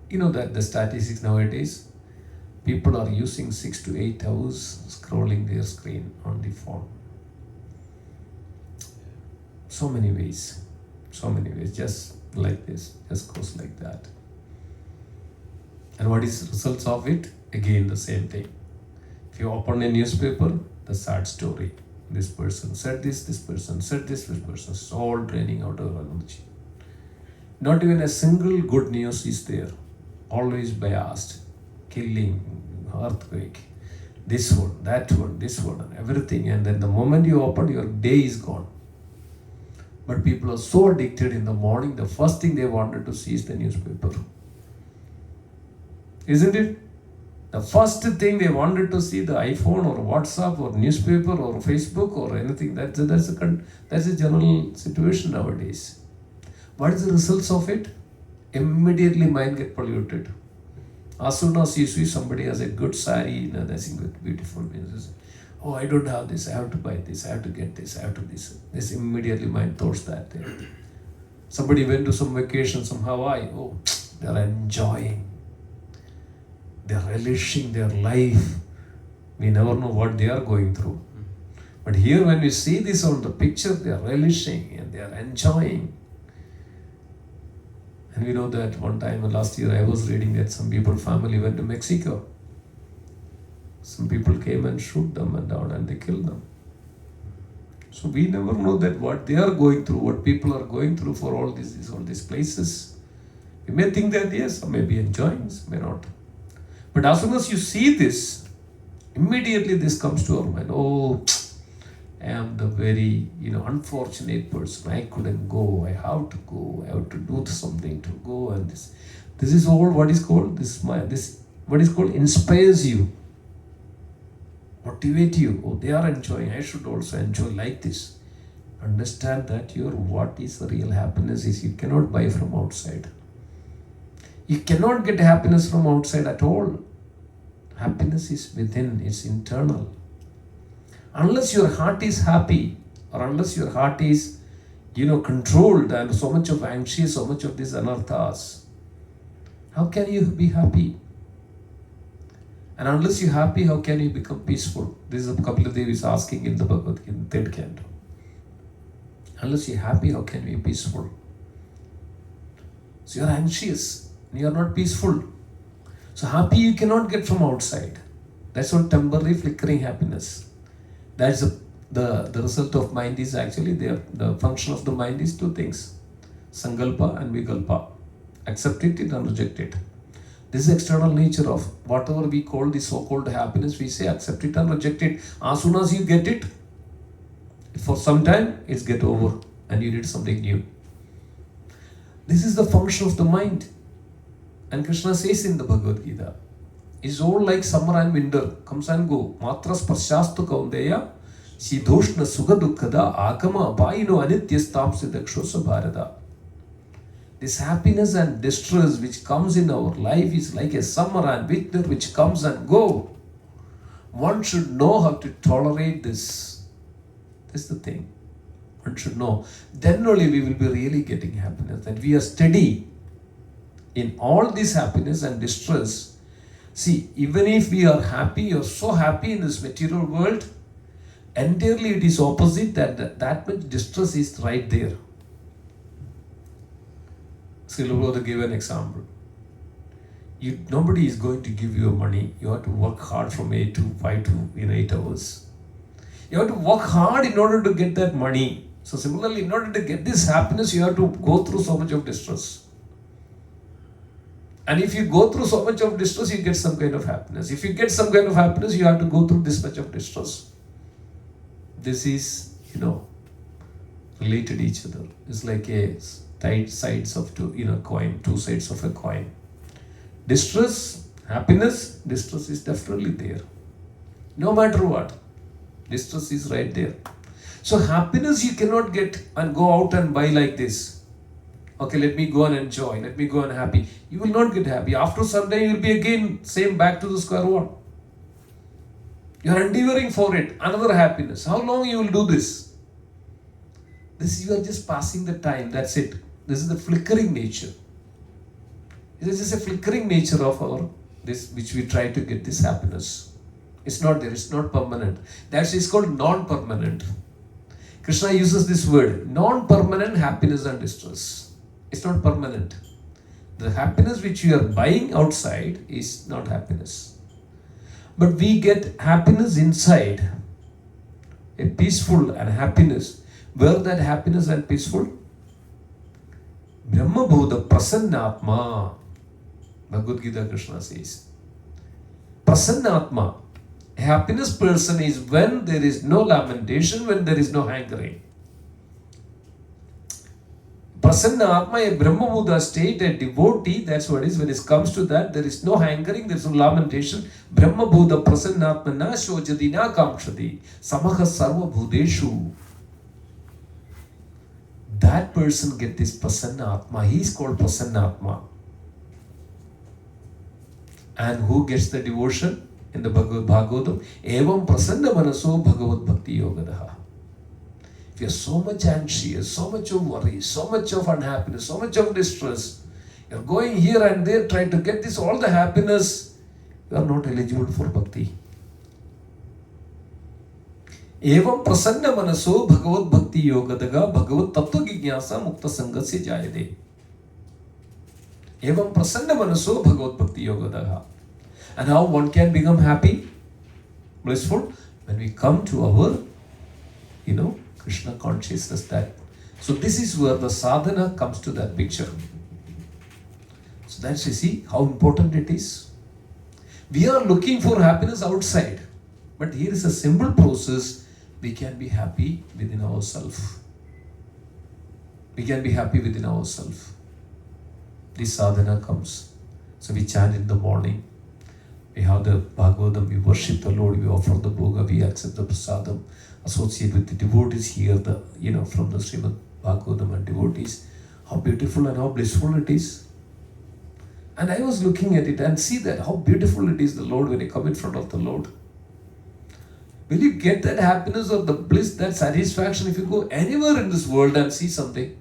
that the statistics nowadays, people are using 6 to 8 hours scrolling their screen on the phone. So many ways, just like this, just goes like that. And what is the results of it? Again, the same thing. If you open a newspaper, the sad story. This person said this person said this person. It's all draining out of energy. Not even a single good news is there. Always biased. Killing, earthquake, this one, that one, this one, and everything. And then the moment you open, your day is gone. But people are so addicted in the morning, the first thing they wanted to see is the newspaper. Isn't it? The first thing they wanted to see the iPhone or WhatsApp or newspaper or Facebook or anything. That's a general situation nowadays. What is the results of it? Immediately mind get polluted. As soon as you see somebody has a good sari, nothing good, beautiful, oh, I don't have this, I have to buy this, I have to get this, I have to this. This immediately mind thoughts that there. Somebody went to some vacation, some Hawaii, oh, they are enjoying. They are relishing their life. We never know what they are going through. But here when we see this on the picture, they are relishing and they are enjoying. And we know that one time last year I was reading that some people, family went to Mexico. Some people came and shoot them and down and they killed them. So we never know that what they are going through, what people are going through for all these places. We may think that yes, some may be enjoying, some may not. But as soon as you see this, immediately this comes to our mind. Oh, I am the very unfortunate person. I couldn't go. I have to go. I have to do something to go. And this is all what is called what is called inspires you, motivate you. Oh, they are enjoying. I should also enjoy like this. Understand that what is the real happiness is you cannot buy from outside. You cannot get happiness from outside at all. Happiness is within. It's internal. Unless your heart is happy, or unless your heart is, controlled and so much of anxious, so much of these anarthas, how can you be happy? And unless you're happy, how can you become peaceful? This is what Kapila Devi is asking in the Bhagavad Gita, in the 3rd canto. Unless you're happy, how can you be peaceful? So you're anxious, and you're not peaceful. So happy you cannot get from outside. That's what temporary flickering happiness. That's the result of mind is actually the function of the mind is 2 things. Sankalpa and Vikalpa. Accept it and reject it. This is external nature of whatever we call the so-called happiness. We say accept it and reject it. As soon as you get it, for some time, it's get over and you need something new. This is the function of the mind. And Krishna says in the Bhagavad Gita, it's all like summer and winter, comes and go. Matra sparshastu kaundeya, sidoshna sukha dukkada, agama apayino anityastam sidakshosa bharata. This happiness and distress which comes in our life is like a summer and winter which comes and go. One should know how to tolerate this. That's the thing. One should know. Then only we will be really getting happiness. That we are steady in all this happiness and distress. See, even if we are happy, you're so happy in this material world, entirely it is opposite that much distress is right there. Srila gave an example. Nobody is going to give you money. You have to work hard from 8 to 5 to 8 hours. You have to work hard in order to get that money. So similarly, in order to get this happiness, you have to go through so much of distress. And if you go through so much of distress, you get some kind of happiness. If you get some kind of happiness, you have to go through this much of distress. This is, related each other. It's like a tight sides of coin, 2 sides of a coin. Distress, happiness, distress is definitely there. No matter what, distress is right there. So happiness you cannot get and go out and buy like this. Okay, let me go and enjoy, let me go and happy. You will not get happy. After some time, you will be again same back to the square one. You are endeavoring for it, another happiness. How long you will do this? You are just passing the time, that's it. This is the flickering nature. This is a flickering nature of this which we try to get this happiness. It's not there, it's not permanent. It's called non-permanent. Krishna uses this word, non-permanent happiness and distress. It's not permanent. The happiness which you are buying outside is not happiness. But we get happiness inside, a peaceful and happiness. Where that happiness and peaceful? Brahma Bhuta Prasannatma. Bhagavad Gita Krishna says. Prasannatma. A happiness person is when there is no lamentation, when there is no hankering. Prasanna Atma, a Brahma Buddha state, a devotee, that's what it is. When it comes to that, there is no hankering, there is no lamentation. Brahma Buddha Prasanna Atma na shojati na kamshati samaha sarva bhudeshu. that person get this Prasanna Atma. He is called Prasanna Atma. And who gets the devotion? In the Bhagavatam, Evam Prasanna Manaso Bhagavad Bhakti Yogadaha. If you are so much anxious, so much of worry, so much of unhappiness, so much of distress, you are going here and there trying to get this, all the happiness, you are not eligible for bhakti. Evam Prasanna Manaso Bhagavad Bhakti Yogadaga Bhagavad Tattva Jignasa Mukta Sangasya Jayade. Evam Prasanna Manaso Bhagavad Bhakti Yogadaga. And how one can become happy, blissful? When we come to our, Krishna consciousness. That. So this is where the sadhana comes to that picture. So that's, you see, how important it is. We are looking for happiness outside. But here is a simple process. We can be happy within ourselves. We can be happy within ourselves. This sadhana comes. So we chant in the morning. We have the Bhagavatam, we worship the Lord, we offer the Bhoga, we accept the Prasadam, associate with the devotees here, from the Srimad Bhagavatam and devotees. How beautiful and how blissful it is. And I was looking at it and see that how beautiful it is, the Lord, when you come in front of the Lord. Will you get that happiness or the bliss, that satisfaction if you go anywhere in this world and see something?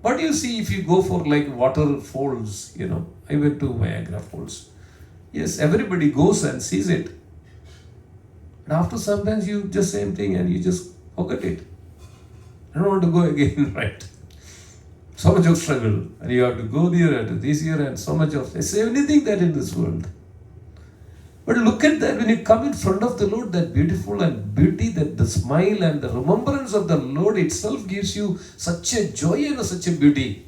What do you see if you go for like waterfalls, I went to Niagara Falls. Yes, everybody goes and sees it. And after sometimes you just same thing and you just forget it. I don't want to go again, right? So much of struggle. And you have to go there and this year and so much of, there's anything that in this world. But look at that when you come in front of the Lord, that beautiful and beauty, that the smile and the remembrance of the Lord itself gives you such a joy and such a beauty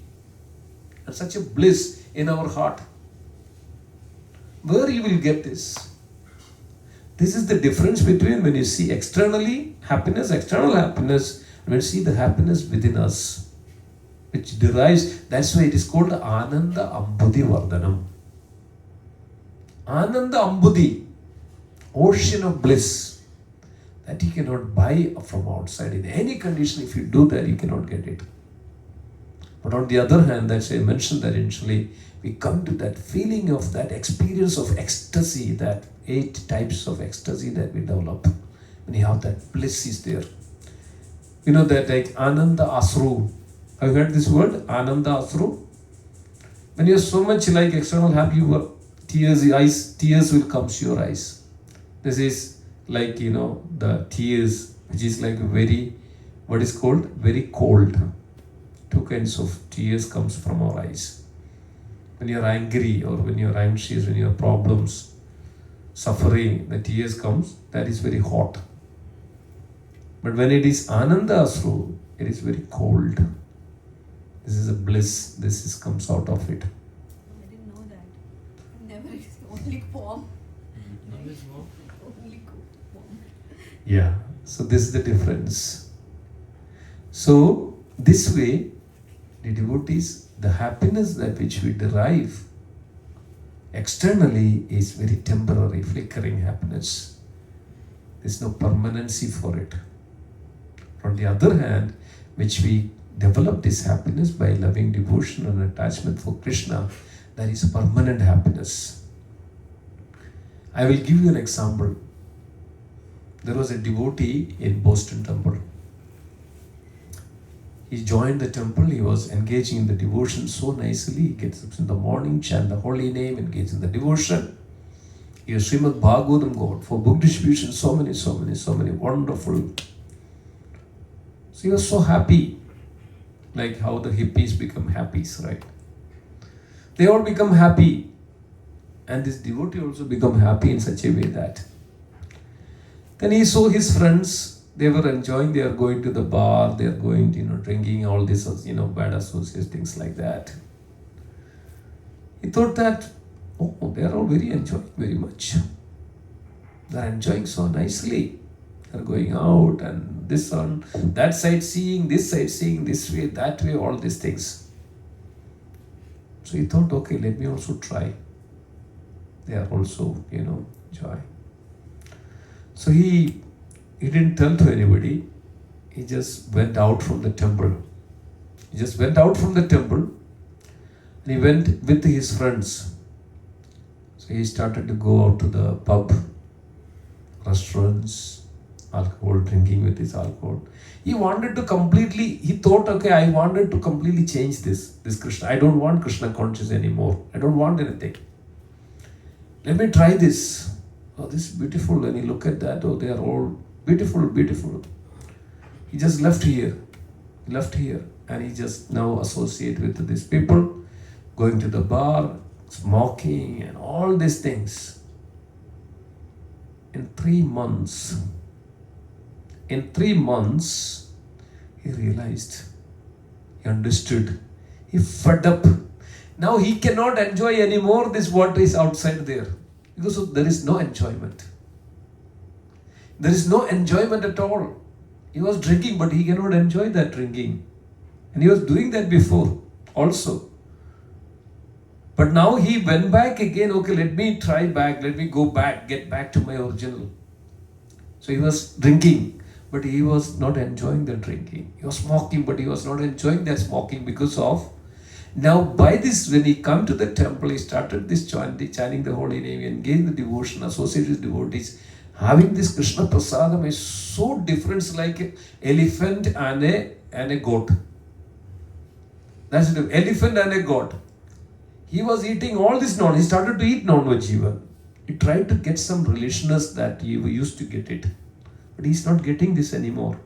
and such a bliss in our heart. Where you will get this? This is the difference between when you see external happiness, and when you see the happiness within us, which derives, that's why it is called Ananda Ambudhi Vardhanam. Ananda Ambudhi, ocean of bliss, that you cannot buy from outside. In any condition, if you do that, you cannot get it. But on the other hand, that's why I mentioned that initially, we come to that feeling of that experience of ecstasy, that 8 types of ecstasy that we develop. When you have that bliss is there. You know that like Ananda Asru. Have you heard this word? Ananda Asru? When you are so much like external happy, tears will come to your eyes. This is like, the tears, which is like very, what is called? Very cold. 2 kinds of tears comes from our eyes. When you are angry or when you are anxious, when you have problems, suffering, the tears comes, that is very hot. But when it is Ananda Asru, it is very cold. This is a bliss. Comes out of it. I didn't know that. Never only form. Only form. Yeah. So this is the difference. So this way, the devotees, the happiness that which we derive externally is very temporary, flickering happiness. There's no permanency for it. On the other hand, which we develop this happiness by loving devotion and attachment for Krishna, that is permanent happiness. I will give you an example. There was a devotee in Boston Temple. He joined the temple, he was engaging in the devotion so nicely. He gets up in the morning, chant the holy name, engage in the devotion. He was Srimad Bhagavatam God for book distribution, so many wonderful. So he was so happy, like how the hippies become happies, right? They all become happy. And this devotee also become happy in such a way that. Then he saw his friends. They were enjoying, they are going to the bar, they are going to, drinking all this, bad associates, things like that. He thought that, they are all very enjoying very much. They are enjoying so nicely. They are going out and this on, that sightseeing, this way, that way, all these things. So he thought, okay, let me also try. They are also, enjoying. So he didn't tell to anybody. He just went out from the temple He just went out from the temple and he went with his friends. So he started to go out to the pub, restaurants, alcohol, drinking with his alcohol. He wanted to he thought, okay, I wanted to completely change this Krishna. I don't want Krishna conscious anymore. I don't want anything. Let me try this. Oh, this is beautiful. And he look at that, oh, they are all beautiful, beautiful. He just left here. And he just now associate with these people, going to the bar, smoking and all these things. In 3 months, he realized, he understood, he fed up. Now he cannot enjoy anymore this what is outside there, because there is no enjoyment. There is no enjoyment at all. He was drinking, but he cannot enjoy that drinking. And he was doing that before also. But now he went back again, okay, let me try back, let me go back, get back to my original. So he was drinking, but he was not enjoying the drinking. He was smoking, but he was not enjoying that smoking because of. Now by this, when he come to the temple, he started this chanting the holy name, engaged the devotion, associated with devotees. Having this Krishna Prasadam is so different, like an elephant and a goat. That's it, elephant and a goat. He was eating all this he started to eat non-veg even. He tried to get some relishness that he used to get it. But he's not getting this anymore.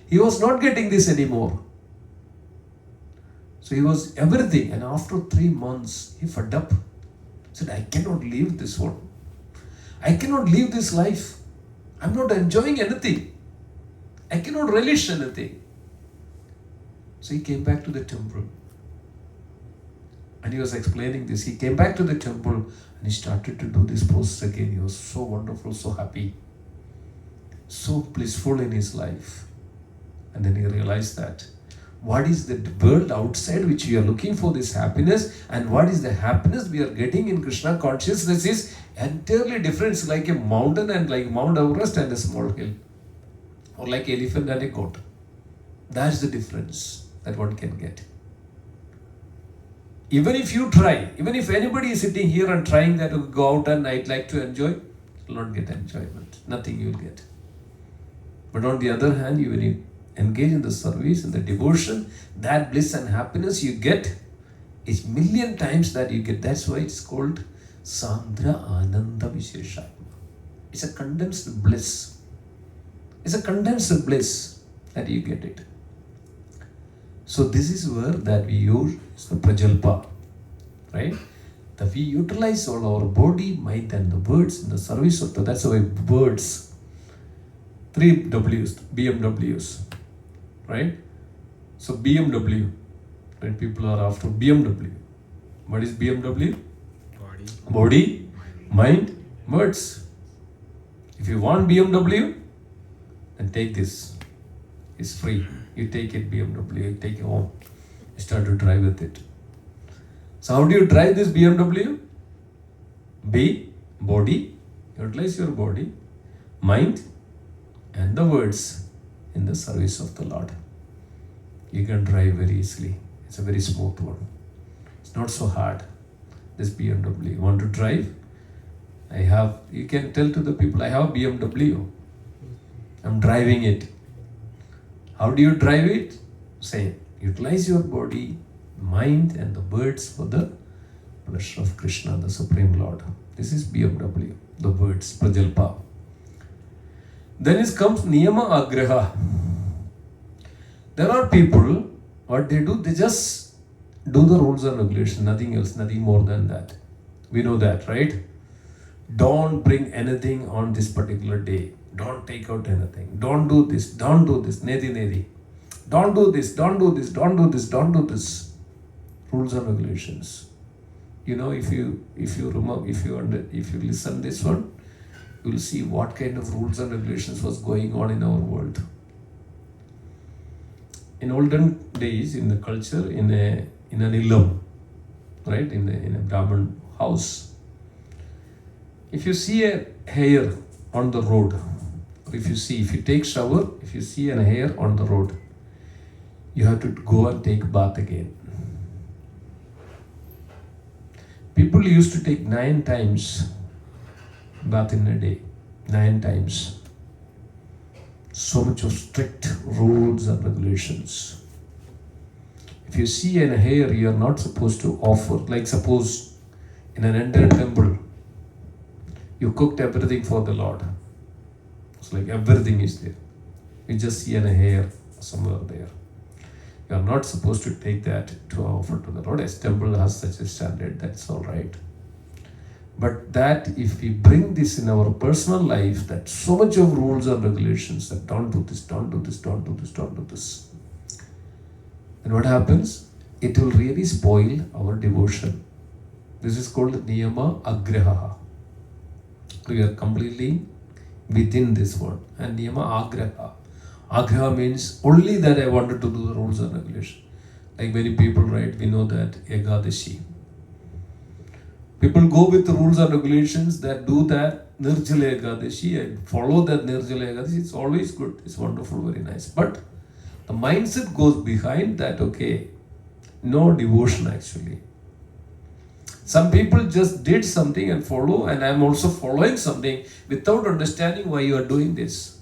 He was not getting this anymore. So he was everything. And after 3 months, he fed up. He said, I cannot leave this one. I cannot live this life. I'm not enjoying anything. I cannot relish anything. So he came back to the temple. And he was explaining this. He came back to the temple and he started to do this process again. He was so wonderful, so happy, so blissful in his life. And then he realized that what is the world outside which we are looking for this happiness, and what is the happiness we are getting in Krishna consciousness is entirely different. It's like a mountain and like Mount Everest and a small hill, or like elephant and a goat. That's the difference that one can get. Even if you try, even if anybody is sitting here and trying that to go out and I'd like to enjoy, you will not get enjoyment. Nothing you will get. But on the other hand, when you engage in the service, in the devotion, that bliss and happiness you get is million times that you get. That's why it's called Sandra Ananda Visheshatma. It's a condensed bliss. It's a condensed bliss that you get it. So this is where that we use the prajalpa, right? That we utilize all our body, mind and the words in the service of the, that's why words, 3 W's, BMWs, right? So BMW, right? People are after BMW. What is BMW? Body, mind, words. If you want BMW, then take this. It's free. You take it BMW, you take it home. You start to drive with it. So how do you drive this BMW? Body, utilize your body, mind and the words in the service of the Lord. You can drive very easily. It's a very smooth one. It's not so hard. This BMW. You want to drive? You can tell to the people, I have BMW. I'm driving it. How do you drive it? Same. Utilize your body, mind and the words for the pleasure of Krishna, the Supreme Lord. This is BMW, the words, Prajalpa. Then comes Niyama Agraha. There are people, what they do, they just do the rules and regulations, nothing else, nothing more than that. We know that, right? Don't bring anything on this particular day. Don't take out anything. Don't do this. Don't do this. Nedi. Don't do this. Don't do this. Don't do this. Don't do this. Rules and regulations. You know, if you listen this one, you will see what kind of rules and regulations was going on in our world. In olden days, in the culture, in an illam, right, in a Brahmin house, if you see a hair on the road, if you take shower, if you see a hair on the road, you have to go and take bath again. People used to take 9 times bath in a day. 9 times. So much of strict rules and regulations. If you see an hair, you are not supposed to offer. Like suppose in an entire temple, you cooked everything for the Lord. It's like everything is there. You just see an hair somewhere there. You are not supposed to take that to offer to the Lord. As temple has such a standard, that's all right. But that if we bring this in our personal life, that so much of rules and regulations that don't do this, don't do this, don't do this, don't do this, then what happens? It will really spoil our devotion. This is called niyama agraha. We are completely within this one. And niyama agraha. Agraha means only that I wanted to do the rules and regulations. Like many people, right? We know that Ekadashi. People go with the rules and regulations that do that Nirjala Ekadashi and follow that Nirjala Ekadashi. It's always good. It's wonderful, very nice. But the mindset goes behind that, okay, no devotion actually. Some people just did something and follow, and I'm also following something without understanding why you are doing this.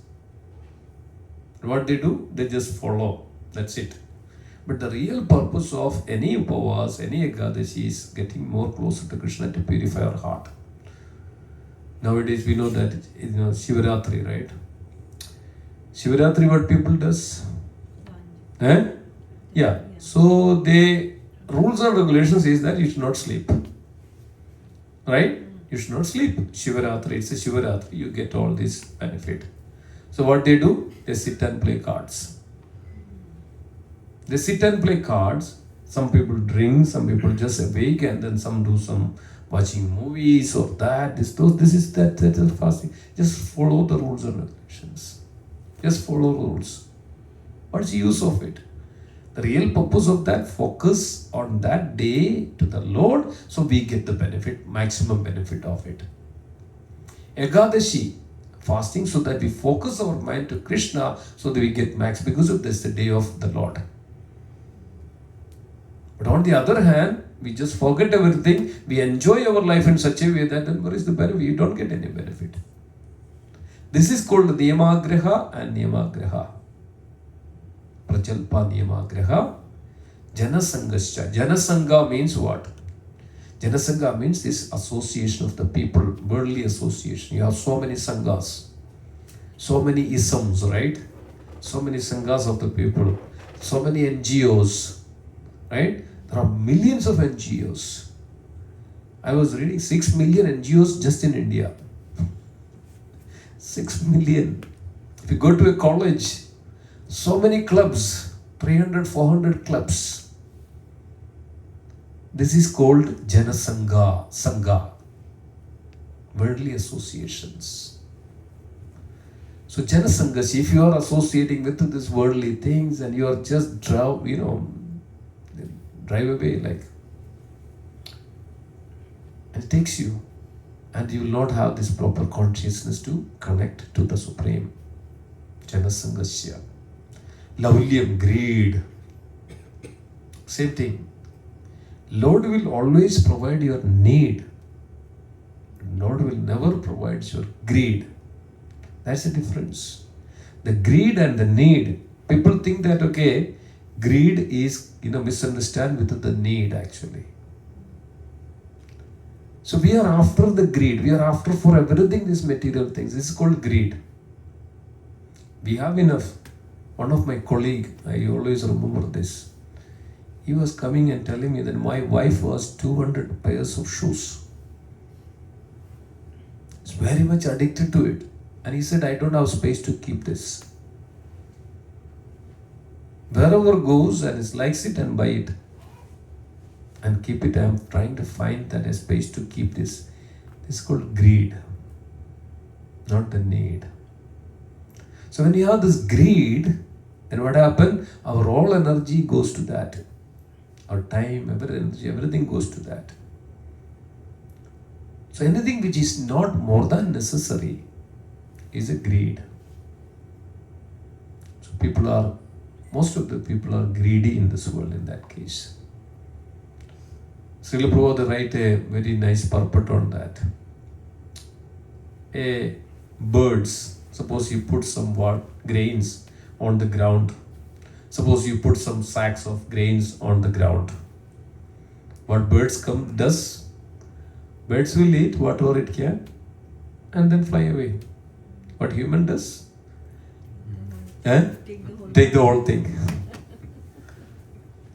What they do? They just follow. That's it. But the real purpose of any upavas, any Ekadashi is getting more closer to Krishna to purify our heart. Nowadays we know that, Shivaratri, right? Shivaratri, what people does? Yeah. So the rules and regulations is that you should not sleep. Right? You should not sleep. Shivaratri, it's a Shivaratri. You get all this benefit. So what they do? They sit and play cards. They sit and play cards. Some people drink, some people just awake, and then some do some watching movies or that, this is that is fasting. Just follow the rules and regulations. Just follow rules. What's the use of it? The real purpose of that, focus on that day to the Lord, so we get the benefit, maximum benefit of it. Ekadashi, fasting so that we focus our mind to Krishna, so that we get max, because of this, the day of the Lord. But on the other hand, we just forget everything, we enjoy our life in such a way that then where is the benefit? You don't get any benefit. This is called Niyamagraha and Niyamagraha. Prajalpa Niyamagraha, Janasangascha. Janasanga means what? Janasanga means this association of the people, worldly association. You have so many sanghas, so many isms, right? So many sanghas of the people, so many NGOs, right? There are millions of NGOs. I was reading 6 million NGOs just in India. 6 million. If you go to a college, so many clubs, 300, 400 clubs. This is called Janasangha, Sangha, worldly associations. So Janasangha, if you are associating with these worldly things and you are just drive away, like, it takes you, and you will not have this proper consciousness to connect to the Supreme. Janasangasya. Laulyam, greed. Same thing. Lord will always provide your need. Lord will never provide your greed. That's the difference. The greed and the need. People think that, okay, greed is, misunderstand with the need actually. So we are after the greed. We are after for everything, these material things. This is called greed. We have enough. One of my colleague, I always remember this. He was coming and telling me that my wife was 200 pairs of shoes. He's very much addicted to it. And he said, I don't have space to keep this. Wherever goes and he likes it and buy it and keep it. I'm trying to find that a space to keep this. This is called greed, not the need. So when you have this greed, then what happens? Our all energy goes to that. Our time, everything goes to that. So anything which is not more than necessary is a greed. So people are most of the people are greedy in this world in that case. Srila Prabhupada write a very nice purport on that. Birds, suppose you put some grains on the ground. Suppose you put some sacks of grains on the ground. What birds does? Birds will eat whatever it can and then fly away. What human does? Take the whole thing.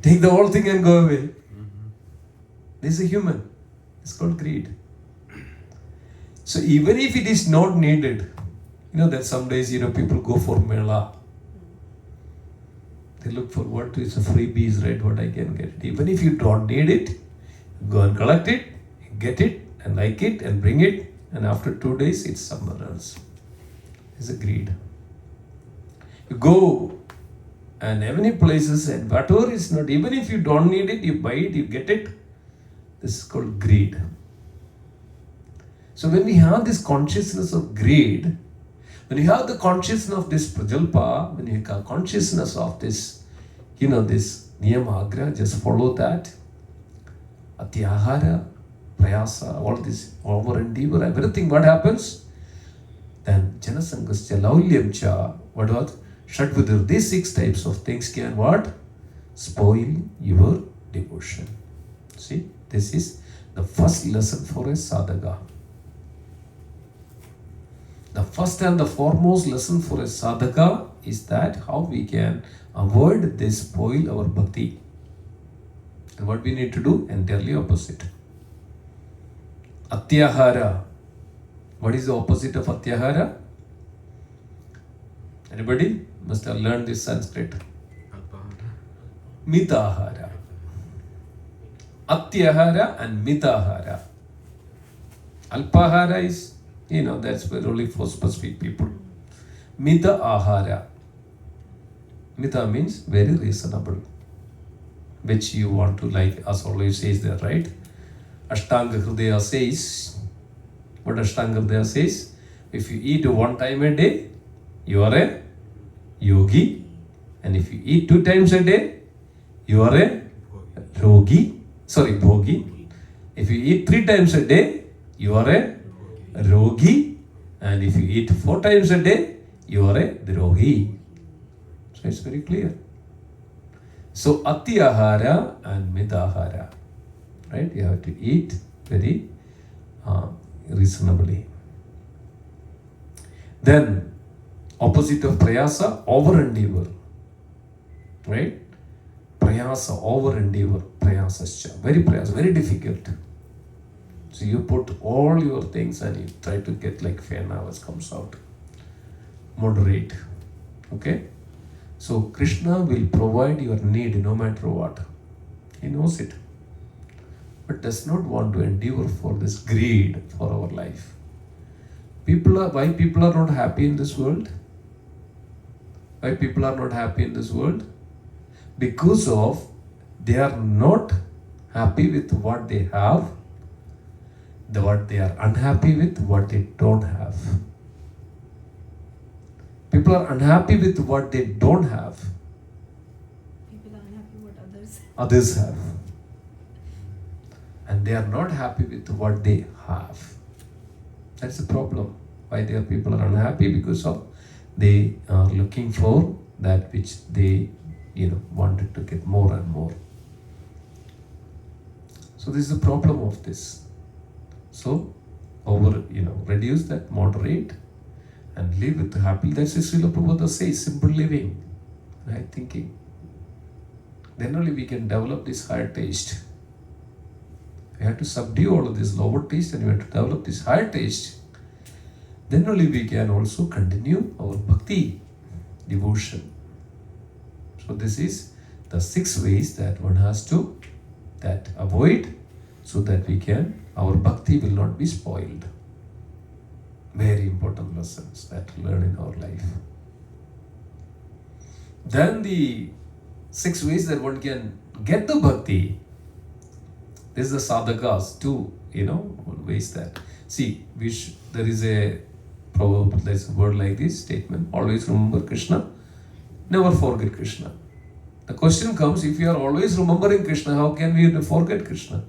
Take the whole thing and go away. This is a human. It's called greed. So even if it is not needed, that some days, people go for mela. They look for what is a freebies, right? What I can get. Even if you don't need it, go and collect it, get it, and like it, and bring it. And after 2 days, it's somewhere else. It's a greed. You go and many places and whatever is not, even if you don't need it, you buy it, you get it. This is called greed. So when we have this consciousness of greed, when you have the consciousness of this prajalpa, when you have consciousness of this, this niyamagra, just follow that. Atyahara, prayasa, all this over and deeper, everything, what happens? Then janasangascha, laulyamcha, what was? Shadvidur, these 6 types of things can what? Spoil your devotion. See, this is the first lesson for a sadhaka. The first and the foremost lesson for a sadhaka is that how we can avoid this spoil our bhakti. And what we need to do? Entirely opposite. Atyahara. What is the opposite of atyahara? Anybody? Must have learned this Sanskrit. Mitahara. Atyahara and mitahara. Alpahara is, that's only for specific people. Mita ahara. Mita means very reasonable, which you want to, like as always says there, right? Ashtanga Hridaya says, what Ashtanga Hridaya says? If you eat 1 time a day, you are a yogi. And if you eat 2 times a day, you are a bhogi. If you eat 3 times a day, you are a rogi. And if you eat 4 times a day, you are a drohi. So it's very clear. So atyahara and mitahara, right? You have to eat very reasonably. Then opposite of prayasa, over endeavor, right? Prayasa, over endeavor, prayasascha, very difficult. So you put all your things and you try to get like 10 hours comes out. Moderate. Okay? So Krishna will provide your need no matter what. He knows it. But does not want to endure for this greed for our life. Why people are not happy in this world? Why people are not happy in this world? Because of they are not happy with what they have, what they are unhappy with what they don't have. People are unhappy with what they don't have. People are unhappy what others have. And they are not happy with what they have. That's the problem. Why people are unhappy? Because of they are looking for that which they wanted to get more and more. So this is the problem of this. So reduce that, moderate, and live with happy. That's what Srila Prabhupada says, simple living, right thinking. Then only we can develop this higher taste. We have to subdue all of this lower taste and we have to develop this higher taste. Then only we can also continue our bhakti, devotion. So this is the 6 ways that one has to avoid so that our bhakti will not be spoiled. Very important lessons that we learn in our life. Then the 6 ways that one can get the bhakti. This is the sadhakas, 2 ways that. See, there is a proverb, there's a word like this statement, always remember Krishna, never forget Krishna. The question comes, if you are always remembering Krishna, how can we forget Krishna?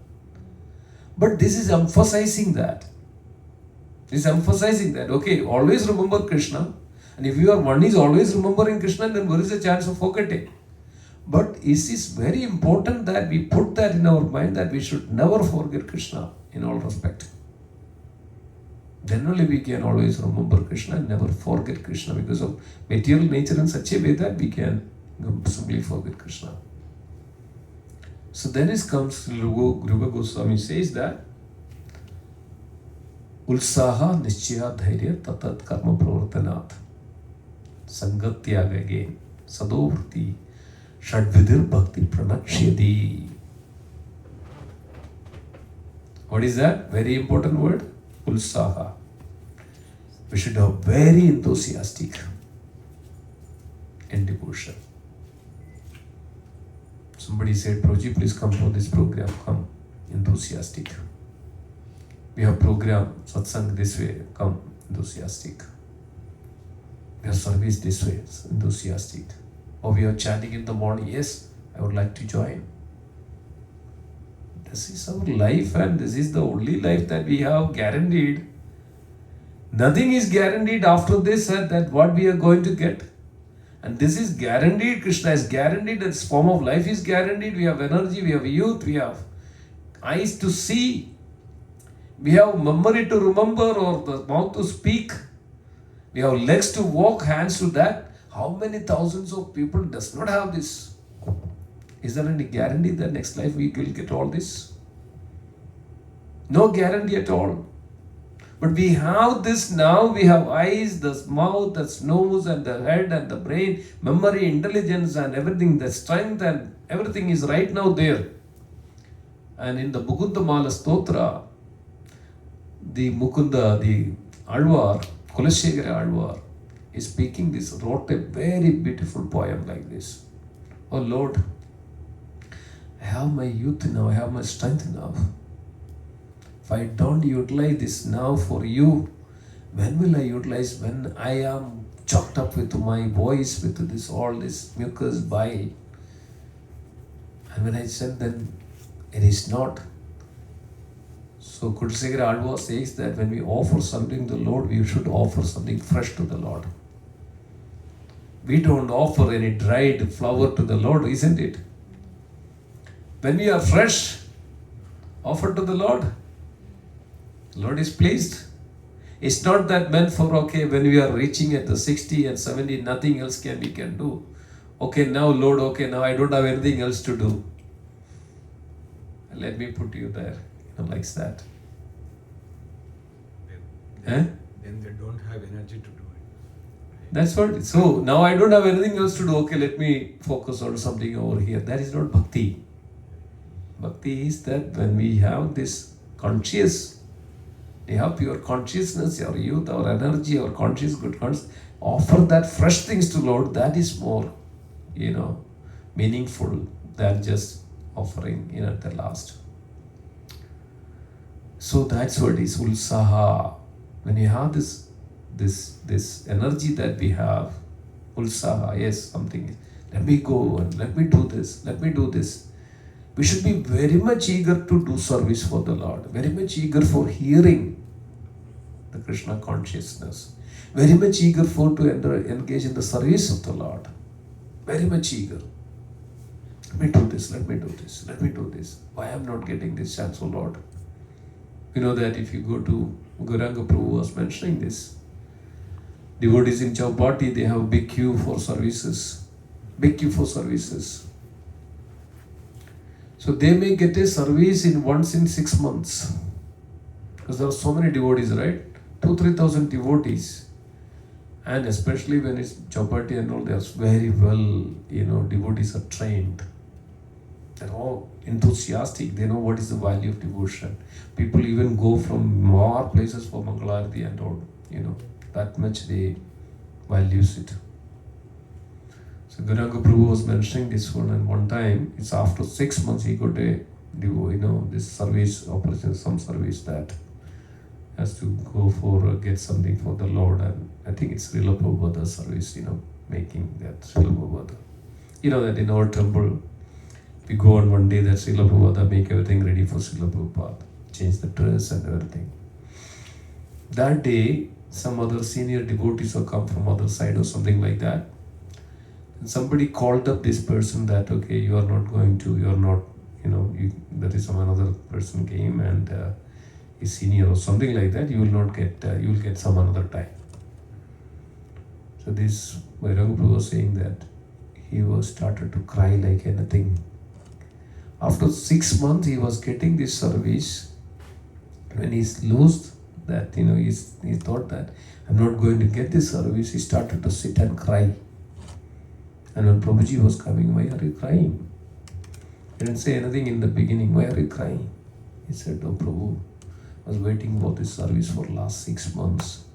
But this is emphasizing that. This is emphasizing that, okay, always remember Krishna. And if your one is always remembering Krishna, then where is the chance of forgetting? But it is very important that we put that in our mind that we should never forget Krishna in all respect. Then only we can always remember Krishna and never forget Krishna because of material nature in such a way that we can simply forget Krishna. So then it comes, Rupa Goswami says that Ulsaha Nischaya Dhairya Tatat Karma Pravartanat Sangatyaga again Sadovrti Shadvidir Bhakti Pranakshyadi. What is that? Very important word. Ulsaha. We should have very enthusiastic in devotion. Somebody said, Prabhuji, please come for this program. Come, enthusiastic. We have program satsang this way. Come, enthusiastic. We have service this way. Enthusiastic. Or we are chanting in the morning. Yes, I would like to join. This is our life and this is the only life that we have guaranteed. Nothing is guaranteed after this and that what we are going to get. And this is guaranteed. Krishna is guaranteed. This form of life is guaranteed. We have energy, we have youth, we have eyes to see. We have memory to remember or the mouth to speak. We have legs to walk, hands to that. How many thousands of people does not have this? Is there any guarantee that next life we will get all this? No guarantee at all. But we have this now. We have eyes, the mouth, the nose and the head and the brain, memory, intelligence and everything, the strength and everything is right now there. And in the Mukunda Mala Stotra, the Mukunda, the Alvar, Kulashegara Alvar is speaking this, wrote a very beautiful poem like this. Oh Lord, I have my youth now, I have my strength now. If I don't utilize this now for you, when will I utilize? When I am choked up with my voice, with this all this mucus bile. And when I said then it is not. So Kulashegara Alva says that when we offer something to the Lord, we should offer something fresh to the Lord. We don't offer any dried flower to the Lord, isn't it? When we are fresh, offered to the Lord is pleased. It's not that meant for, okay, when we are reaching at the 60 and 70, nothing else we can do. Okay, now Lord, okay, now I don't have anything else to do. Let me put you there, like that. Then they don't have energy to do it. That's what. So now I don't have anything else to do. Okay, let me focus on something over here. That is not bhakti. Bhakti is that when we have this conscious, we have pure consciousness, our youth, our energy, our conscious, good conscious, offer that fresh things to Lord. That is more, meaningful than just offering at the last. So that's what is ulsaha. When you have this energy that we have, ulsaha, yes, something, let me go and let me do this, let me do this. We should be very much eager to do service for the Lord, very much eager for hearing the Krishna consciousness, very much eager to engage in the service of the Lord, very much eager. Let me do this, let me do this, let me do this. Why I am not getting this chance, O Lord? You know that if you go to Gauranga Prabhu was mentioning this, devotees in Chowpatty, they have a big queue for services. Big queue for services. So they may get a service once in 6 months. Because there are so many devotees, right? 2,000-3,000 devotees. And especially when it's Chowpatty and all, they are very well, devotees are trained. They're all enthusiastic. They know what is the value of devotion. People even go from more places for Mangalarti and all, that much they values it. So Gauranga Prabhu was mentioning this one, and one time, it's after 6 months he got a, this service operation, some service that has to go for, get something for the Lord, and I think it's Srila Prabhupada service, making that Srila Prabhupada. You know that in our temple, we go on one day that Srila Prabhupada make everything ready for Srila Prabhupada, change the dress and everything. That day, some other senior devotees will come from other side or something like that. And somebody called up this person that, okay, you are not going to, you are not, that is some another person came and is senior or something like that, you will not get, you will get some another time. So this Vairanga was saying that he was started to cry like anything. After 6 months, he was getting this service. When he's lost that, he thought that I'm not going to get this service. He started to sit and cry. And when Prabhuji was coming, why are you crying? He didn't say anything in the beginning. Why are you crying? He said, oh Prabhu, I was waiting for this service for last 6 months.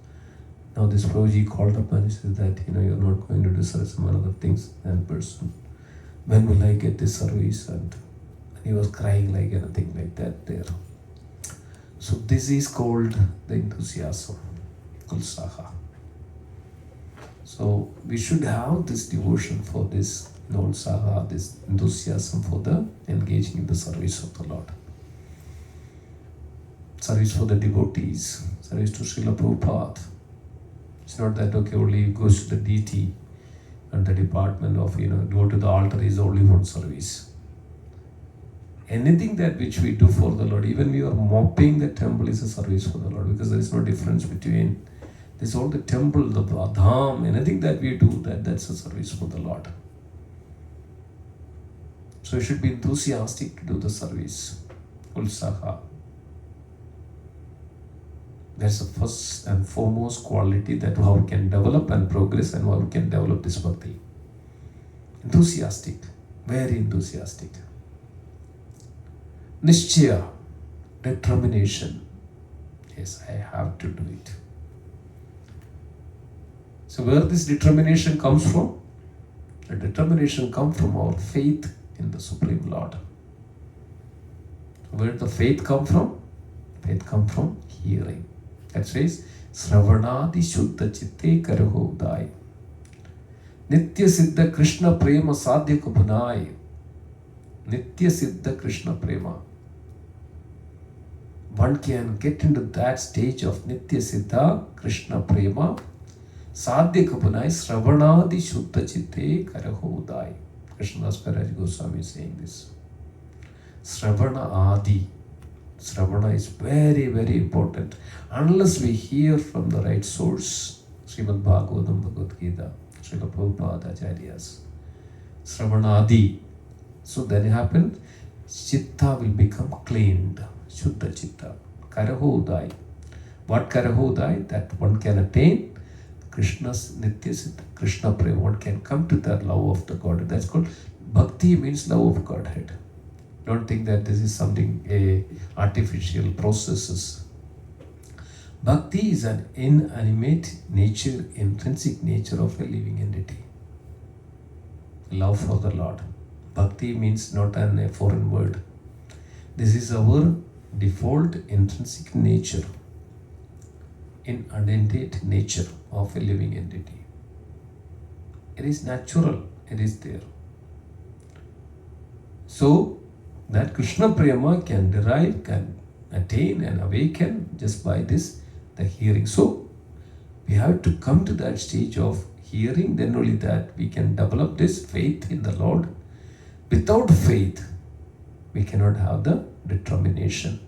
Now this Prabhuji called up and he said that, you're not going to do some other things and person. When will I get this service? And he was crying like anything like that there. So this is called the enthusiasm, Ulsaha. So we should have this devotion for this Ulsaha, this enthusiasm for the engaging in the service of the Lord. Service for the devotees, service to Srila Prabhupada. It's not that, okay, only goes to the deity and the department of, go to the altar is only one service. Anything that which we do for the Lord, even we are mopping the temple is a service for the Lord, because there is no difference between this all the temple, the dham, anything that we do, that's a service for the Lord. So you should be enthusiastic to do the service. Ulsaha. That's the first and foremost quality that how we can develop and progress and how we can develop this bhakti. Enthusiastic, very enthusiastic. Nishchaya, determination. Yes, I have to do it. So where this determination comes from? The determination comes from our faith in the Supreme Lord. Where the faith come from? Faith comes from hearing. That says, Sravanadi Shuddha Chitte Karaho Udai. Nitya Siddha Krishna Prema Sadhya Kabunai. Nitya Siddha Krishna Prema. One can get into that stage of Nitya Siddha Krishna Prema Sadhya Kabunai Sravanadi Shuddha Chitte Karaho Udai. Krishnadas Paraj Goswami is saying this. Sravana Adi. Sravana is very, very important. Unless we hear from the right source, Srimad Bhagavatam, Bhagavad Gita, Srila Prabhupada Acharyas, Sravana Adi. So then it happened, Chitta will become cleaned. Shuddha Chitta. Karaho Udai. What Karaho Udai? That one can attain Krishna's Nitya Siddha, Krishna Prema. One can come to that love of the Godhead. That's called Bhakti, means love of Godhead. Don't think that this is something artificial processes. Bhakti is an inanimate nature, intrinsic nature of a living entity. Love for the Lord. Bhakti means not a foreign word. This is our default intrinsic nature, inanimate nature of a living entity. It is natural, it is there. So, that Krishna Prema can derive, can attain and awaken just by this, the hearing. So, we have to come to that stage of hearing, then only that we can develop this faith in the Lord. Without faith, we cannot have the determination.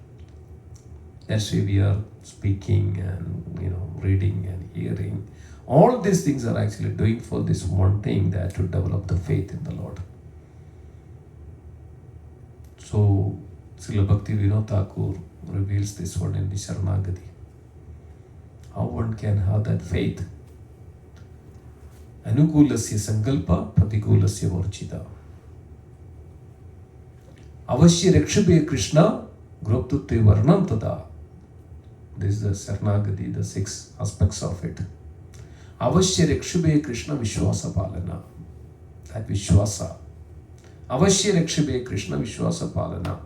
That's why we are speaking and reading and hearing. All these things are actually doing for this one thing, that to develop the faith in the Lord. So, Srila Bhakti Vinod Thakur reveals this one in the Sharanagati. How one can have that faith. Anukulasya sankalpa pratikulasya varchita. Avashya Rakshubhe Krishna Groptutve Varnam Tada. This is the Sharanagati, the 6 aspects of it. Avashya Rakshubhe Krishna Vishwasa Palana. That Vishwasa. Avashya Rakshubhe Krishna Vishwasa Palana.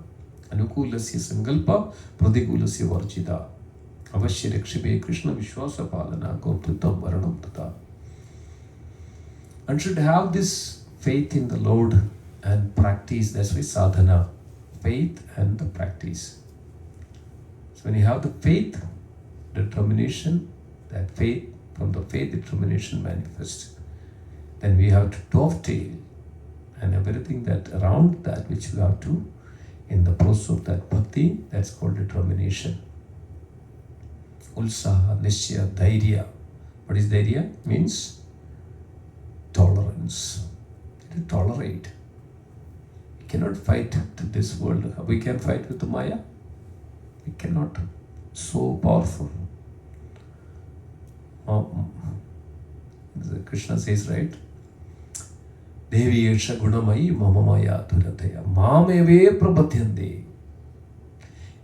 Anukulasya sankalpa pratikulasya varchita. Avashya Rakshubhe Krishna Vishwasa Palana Goptutam Varanam Tata. And should have this faith in the Lord and practice. That's why sadhana, faith and the practice. So when you have the faith, determination, that faith, from the faith determination manifests, then we have to dovetail and everything that around that which we have to in the process of that bhakti, that's called determination. Ulsaha, nishya, dhairya. What is dhairya? Means tolerance. To tolerate. We cannot fight to this world. We can fight with the Maya. We cannot. So powerful. Krishna says, right? Devi Yesha Gunamayi Mama Maya Durataya Mameve Prabhatyande.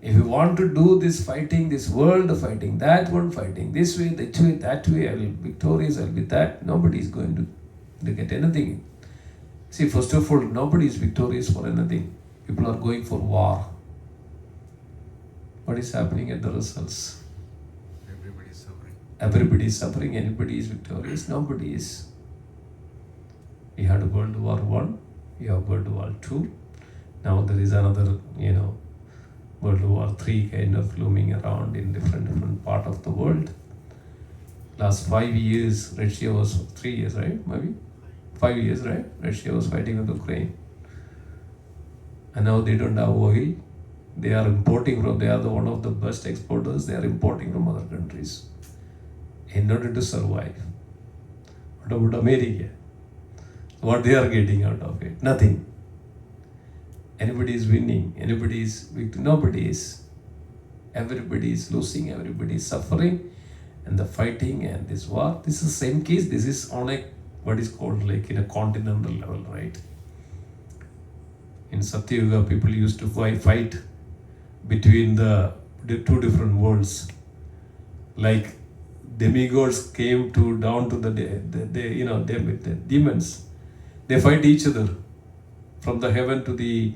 If you want to do this fighting, this world fighting, that one fighting, this way, that way, I will be victorious, I will be that, nobody is going to get anything. See, first of all, nobody is victorious for anything. People are going for war. What is happening at the results? Everybody is suffering. Everybody is suffering, anybody is victorious, nobody is. We had World War I, we have World War II. Now there is another, World War III kind of looming around in different part of the world. Last 5 years, Russia was 3 years, right? Maybe 5 years, right? Russia was fighting with Ukraine, and now they don't have oil. They are importing from. They are one of the best exporters. They are importing from other countries in order to survive. What about America? What they are getting out of it? Nothing. Anybody is winning, anybody is victim, nobody is. Everybody is losing, everybody is suffering, and the fighting and this war. This is the same case. This is on a what is called like in a continental level, right? In Satyuga, people used to fight between the two different worlds. Like demigods came down to the demons. They fight each other from the heaven to the,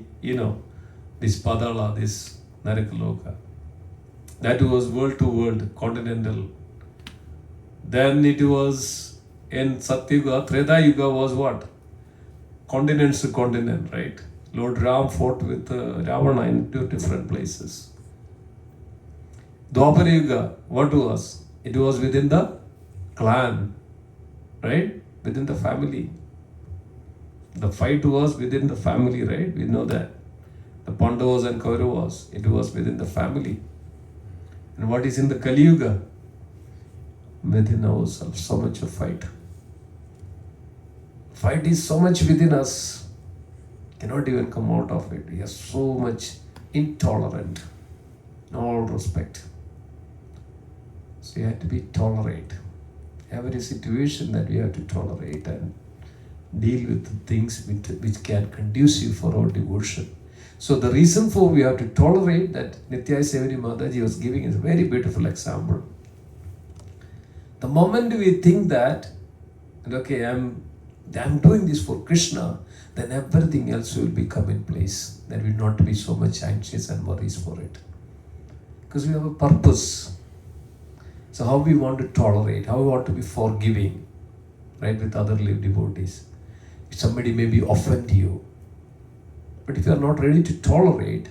this Padala, this Narakaloka. That was world to world, continental. Then it was in Satyuga, Treta Yuga was what? Continents to continent, right? Lord Ram fought with Ravana in two different places. Dwapara Yuga, what was? It was within the clan, right? Within the family. The fight was within the family, right? We know that. The Pandavas and Kauravas, it was within the family. And what is in the Kali Yuga? Within ourselves, so much of fight. Fight is so much within us. Cannot even come out of it. We are so much intolerant. In all respect. So you have to be tolerant. Every situation that we have to tolerate and deal with the things which can conduce you for our devotion. So the reason for we have to tolerate that Nitya Sevani Mataji was giving is a very beautiful example. The moment we think that, okay, I'm doing this for Krishna, then everything else will become in place. There will not be so much anxious and worries for it. Because we have a purpose. So how we want to tolerate, how we want to be forgiving, right, with other devotees. If somebody maybe offend you, but if you are not ready to tolerate,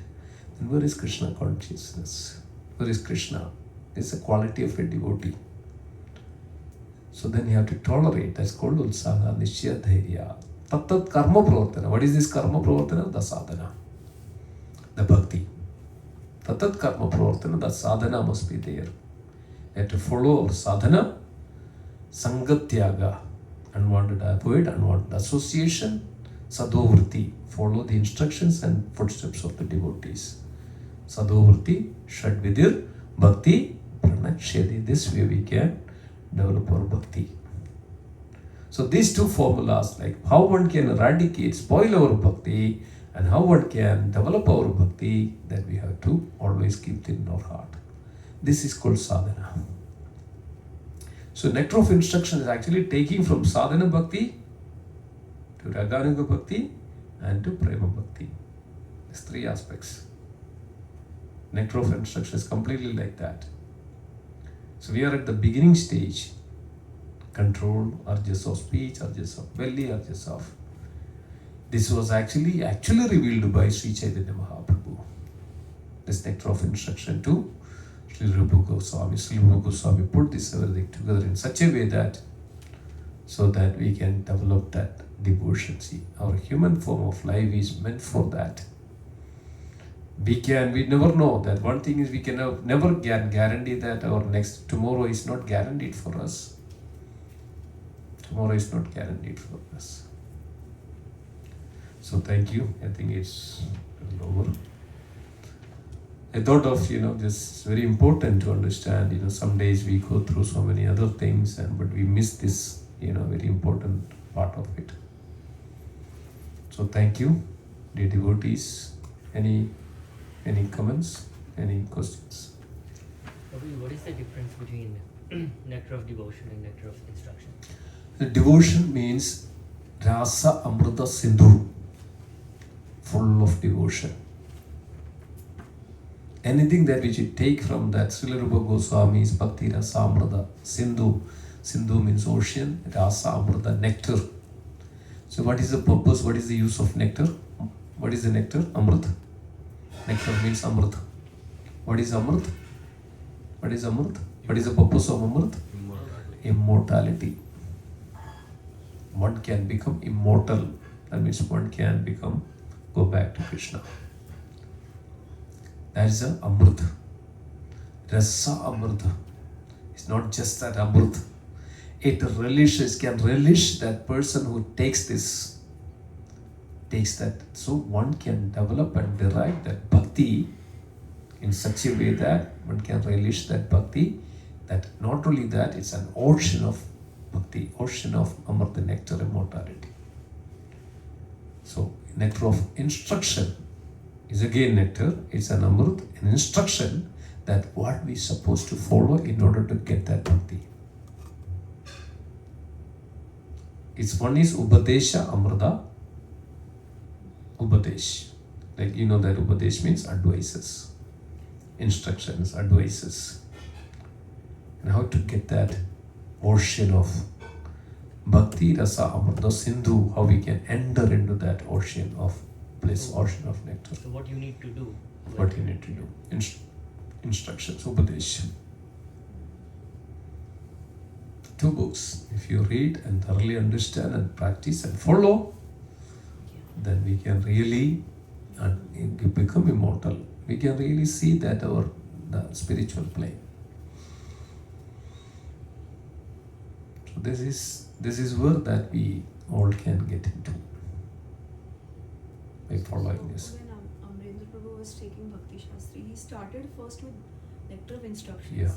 then where is Krishna consciousness? Where is Krishna? It's the quality of a devotee. So then you have to tolerate. That's called ulsaha, nishya, dhairya. Tat karma pravartana. What is this karma pravartana? The sadhana. The bhakti. Tat karma pravartana. The sadhana must be there. You have to follow our sadhana. Sangatyaga. Unwanted avoid, unwanted association. Sadhovrti. Follow the instructions and footsteps of the devotees. Sadhovrti, Shadvidir, Bhakti, Pranakshedi. This way we can develop our bhakti. So these two formulas, like how one can eradicate, spoil our bhakti, and how one can develop our bhakti, that we have to always keep in our heart. This is called sadhana. So nectar of instruction is actually taking from sadhana bhakti to raganuga bhakti and to prema bhakti. These three aspects. Nectar of instruction is completely like that. So we are at the beginning stage. Control, urges of speech, urges of belly, urges of This was actually revealed by Sri Chaitanya Mahaprabhu. This nectar of instruction to Sri Rupa Goswami. Sri Rupa Goswami put this everything together in such a way that so that we can develop that devotion. See, our human form of life is meant for that. We never know that. One thing is we can never guarantee that our next tomorrow is not guaranteed for us. Tomorrow is not guaranteed for us. So thank you. I think it's over. I thought of, this very important to understand, some days we go through so many other things but we miss this, very important part of it. So thank you, dear devotees. Any comments? Any questions? What is the difference between nectar of devotion and nectar of instruction? The devotion means Rasa Amrita Sindhu, full of devotion. Anything that we should take from that Srila Rupa Goswami's Bhakti Rasa Amrita Sindhu. Sindhu means ocean, Rasa Amrita, nectar. So what is the purpose? What is the use of nectar? What is the nectar? Amrit. Nectar means Amrit. What is Amrit? What is Amrit? What is the purpose of Amrit? Immortality. One can become immortal. That means one can go back to Krishna. That is the Amrit. Rasa Amrita. It's not just that Amrit. It can relish that person who takes that. So one can develop and derive that bhakti in such a way that one can relish that bhakti. That not only that, it's an ocean of bhakti, ocean of Amrita, nectar, immortality. So nectar of instruction is again nectar. It's an Amrit, an instruction that what we supposed to follow in order to get that bhakti. One is Upadesha Amrita. Upadesh. Like that Upadesh means advices. Instructions, advices. And how to get that ocean of Bhakti Rasa Amrita Sindhu, how we can enter into that ocean of bliss, ocean of nectar. So what you need to do? What you need to do. Instructions, Upadesh. 2 books. If you read and thoroughly understand and practice and follow, then we can really become immortal. We can really see that the spiritual plane. So this is where that we all can get into by following this. When Amrendra Prabhu was taking Bhakti Shastri, he started first with nectar of instructions. Yeah.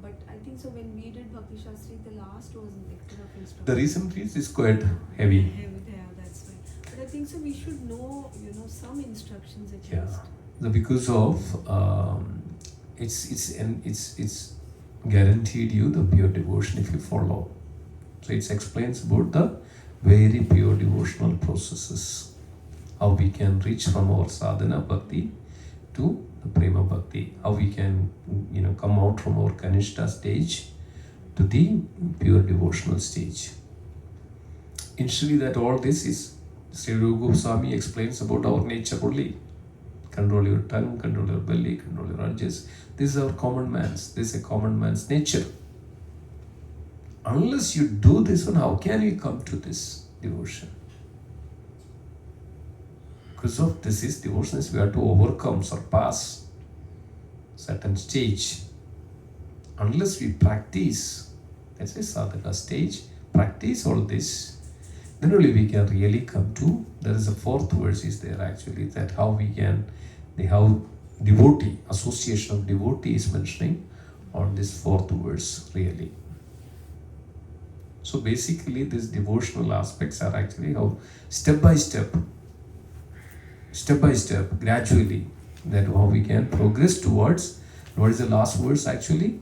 But I think so when we did Bhakti Shastri, the last was nectar of instructions. The recent piece is quite heavy. Yeah, that's right. But I think so we should know, some instructions at least. Because of it's guaranteed you the pure devotion if you follow. So it explains about the very pure devotional processes, how we can reach from our sadhana bhakti to the prema bhakti, how we can come out from our kanishta stage to the pure devotional stage. Initially, that all this is Sri Rupa Goswami explains about our nature only. Control your tongue, control your belly, control your urges. This is our common man's. This is a common man's nature. Unless you do this one, how can you come to this devotion? Because of this is devotion, we have to overcome, surpass certain stage. Unless we practice, let's say sadhana stage, practice all this, then only we can really come to. There is a 4th verse is there actually, that how devotee, association of devotee is mentioning on this 4th verse really. So basically these devotional aspects are actually how step by step, gradually, that how we can progress towards, what is the last verse actually?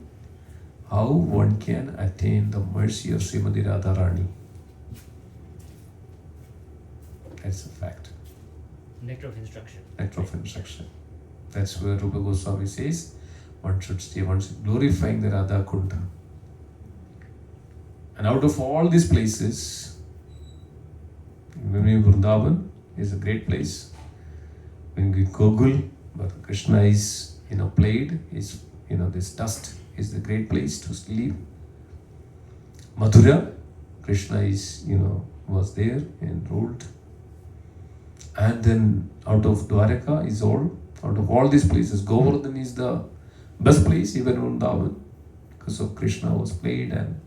How one can attain the mercy of Srimati Radharani. That's a fact. Nectar of instruction. Nectar of instruction. That's where Rupa Goswami says one should glorifying the Radha Kunda. And out of all these places, Vrindavan is a great place. When we Google, but Krishna is, played, is, this dust is the great place to live. Mathura, Krishna is, was there and ruled. And then out of Dwaraka is out of all these places, Govardhan is the best place, even Vrindavan, because of Krishna was played and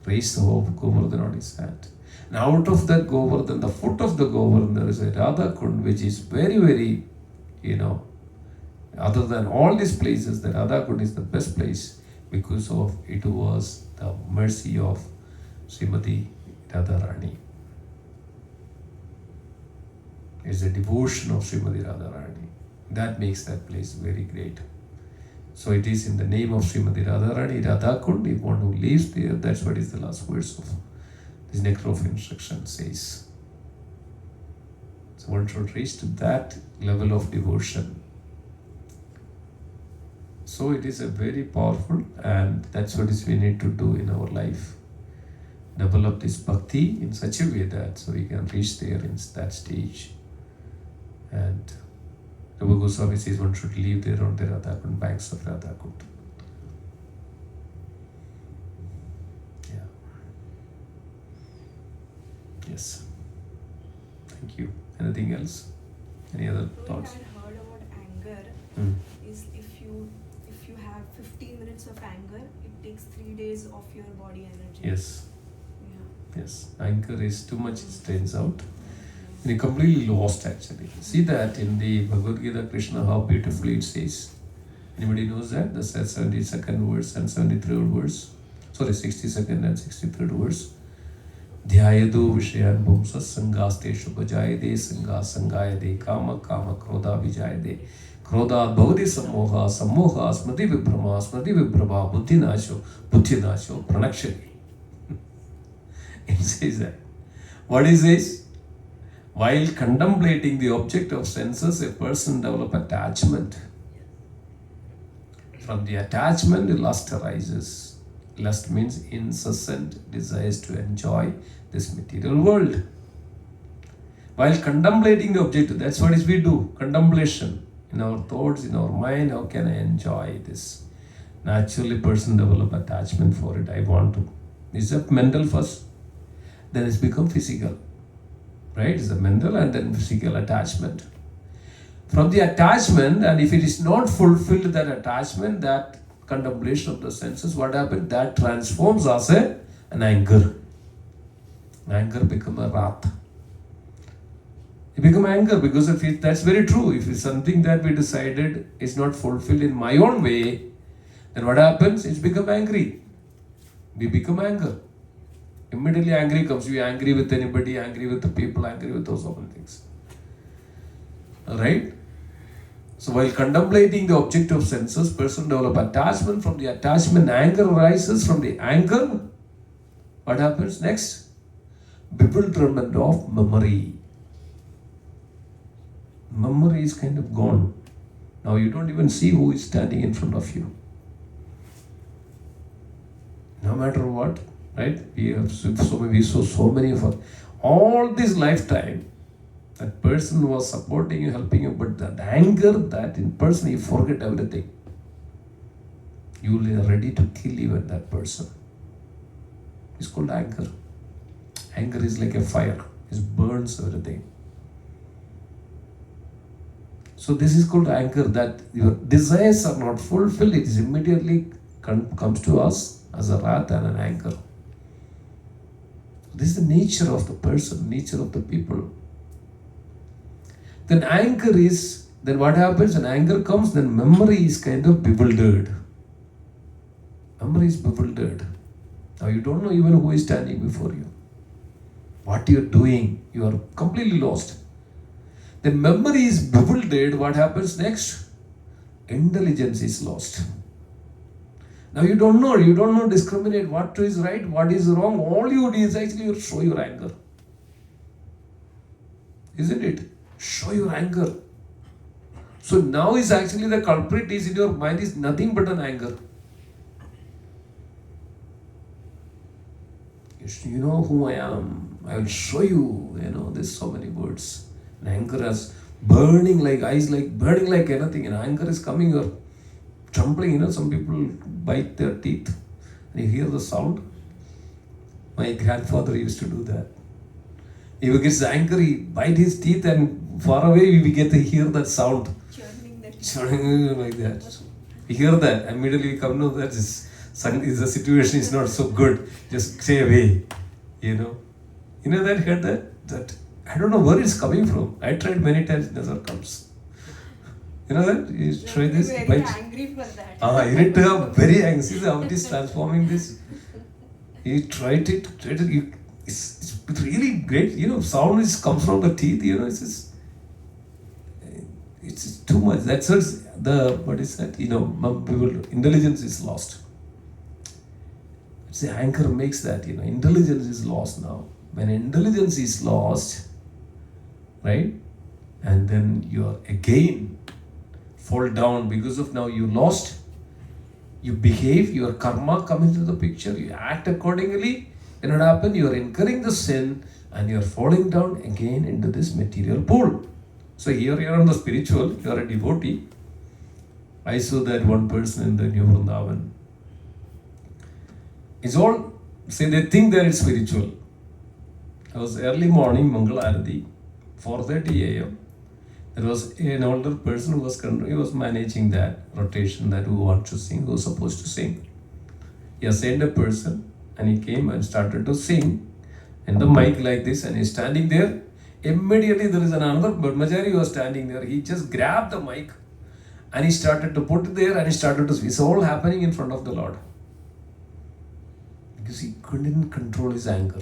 raised the hope of Govardhan on his hand. And out of that Govardhan, the foot of the Govardhan, there is a Radha Kund, which is very, very, other than all these places, the Radha Kund is the best place because of it was the mercy of Srimati Radharani. It's the devotion of Srimati Radharani. That makes that place very great. So it is in the name of Srimati Radharani, Radha Kund, if one who lives there, that's what is the last verse of this Nectar of Instruction says. So one should reach to that level of devotion. So it is a very powerful, and that's what is we need to do in our life. Develop this bhakti in such a way that so we can reach there in that stage. And Rupa Goswami says one should live there on the Radha Kund, banks of Radha Kund. Yeah. Yes. Thank you. Anything else? Any other thoughts? I had heard about anger. Is if you have 15 minutes of anger, it takes 3 days of your body energy. Yes. Yeah. Yes. Anger is too much, it strains out. And you're completely lost actually. See that in the Bhagavad Gita, Krishna, how beautifully it says. Anybody knows that? The 72nd verse and 73rd verse. Sorry, 62nd and 63rd verse. Dhyayadu Vishayan Bhumsa Sangasteshu Bhajayade Sanga Sangayade Kama Kama Krodha Vijayade Krodha Bhavati Samoha Samoha Smriti Vibrama Smriti Vibrama Buddhinasho Buddhinasho Pranakshani. It says that. What is this? While contemplating the object of senses, a person develops attachment. From the attachment, lust arises. Lust means incessant desires to enjoy this material world. While contemplating the object, that's what we do, contemplation. In our thoughts, in our mind, how can I enjoy this? Naturally, person develop attachment for it. I want to. It's a mental first, then it's become physical. Right? It's a mental and then physical attachment. From the attachment, and if it is not fulfilled, that attachment, that contemplation of the senses, what happens? That transforms as an anger. Anger becomes a wrath. It becomes anger because that's very true. If it's something that we decided is not fulfilled in my own way, then what happens? It's become angry. We become anger. Immediately angry comes. You are angry with anybody, angry with the people, angry with those other things. Alright? So while contemplating the object of senses, person develop attachment. From the attachment, anger arises. From the anger, what happens next? Bewilderment of memory. Memory is kind of gone. Now you don't even see who is standing in front of you. No matter what, right? We saw so many of us. All this lifetime, that person was supporting you, helping you, but that anger, that in person, you forget everything. You are ready to kill even that person. It's called anger. Anger is like a fire. It burns everything. So this is called anger, that your desires are not fulfilled. It is immediately comes to us as a wrath and an anger. This is the nature of the person, nature of the people. Then anger is, then what happens? When anger comes, then memory is kind of bewildered. Memory is bewildered. Now you don't know even who is standing before you. What you are doing, you are completely lost. Then memory is bewildered. What happens next? Intelligence is lost. Now you don't know discriminate what is right, what is wrong. All you do is actually show your anger. Isn't it? Show your anger. So now is actually the culprit is in your mind is nothing but an anger. You know who I am. I will show you. There's so many words. And anger is burning like eyes, like burning like anything. And anger is coming, you're trembling. Some people bite their teeth. And you hear the sound. My grandfather used to do that. If he gets angry, bite his teeth, and far away we get to hear that sound. Churning like that. You hear that, immediately you come, no, that is the situation is not so good. Just stay away. That heard that I don't know where it's coming from. I tried many times, it never comes. You know that? You try this. Very angry for that. You need to have very angry. See how it is transforming this. You tried it. It's really great. Sound is comes from the teeth. It's too much. That's what is that? People, intelligence is lost. See, anger makes that. Intelligence is lost now. When intelligence is lost, right, and then you are again fall down because of now you lost. You behave, your karma come into the picture, you act accordingly, then what happens? You are incurring the sin and you are falling down again into this material pool. So here you are on the spiritual, you are a devotee. I saw that one person in the New Vrindavan. It's all, they think that it's spiritual. It was early morning, Mangal Arati, 4:30 a.m. There was an older person he was managing that rotation, that who wants to sing, who was supposed to sing. He assigned a person and he came and started to sing in the mic like this, and he's standing there. Immediately there is another Brahmachari who was standing there. He just grabbed the mic and he started to put it there and he started to speak. It's all happening in front of the Lord. Because he couldn't control his anger.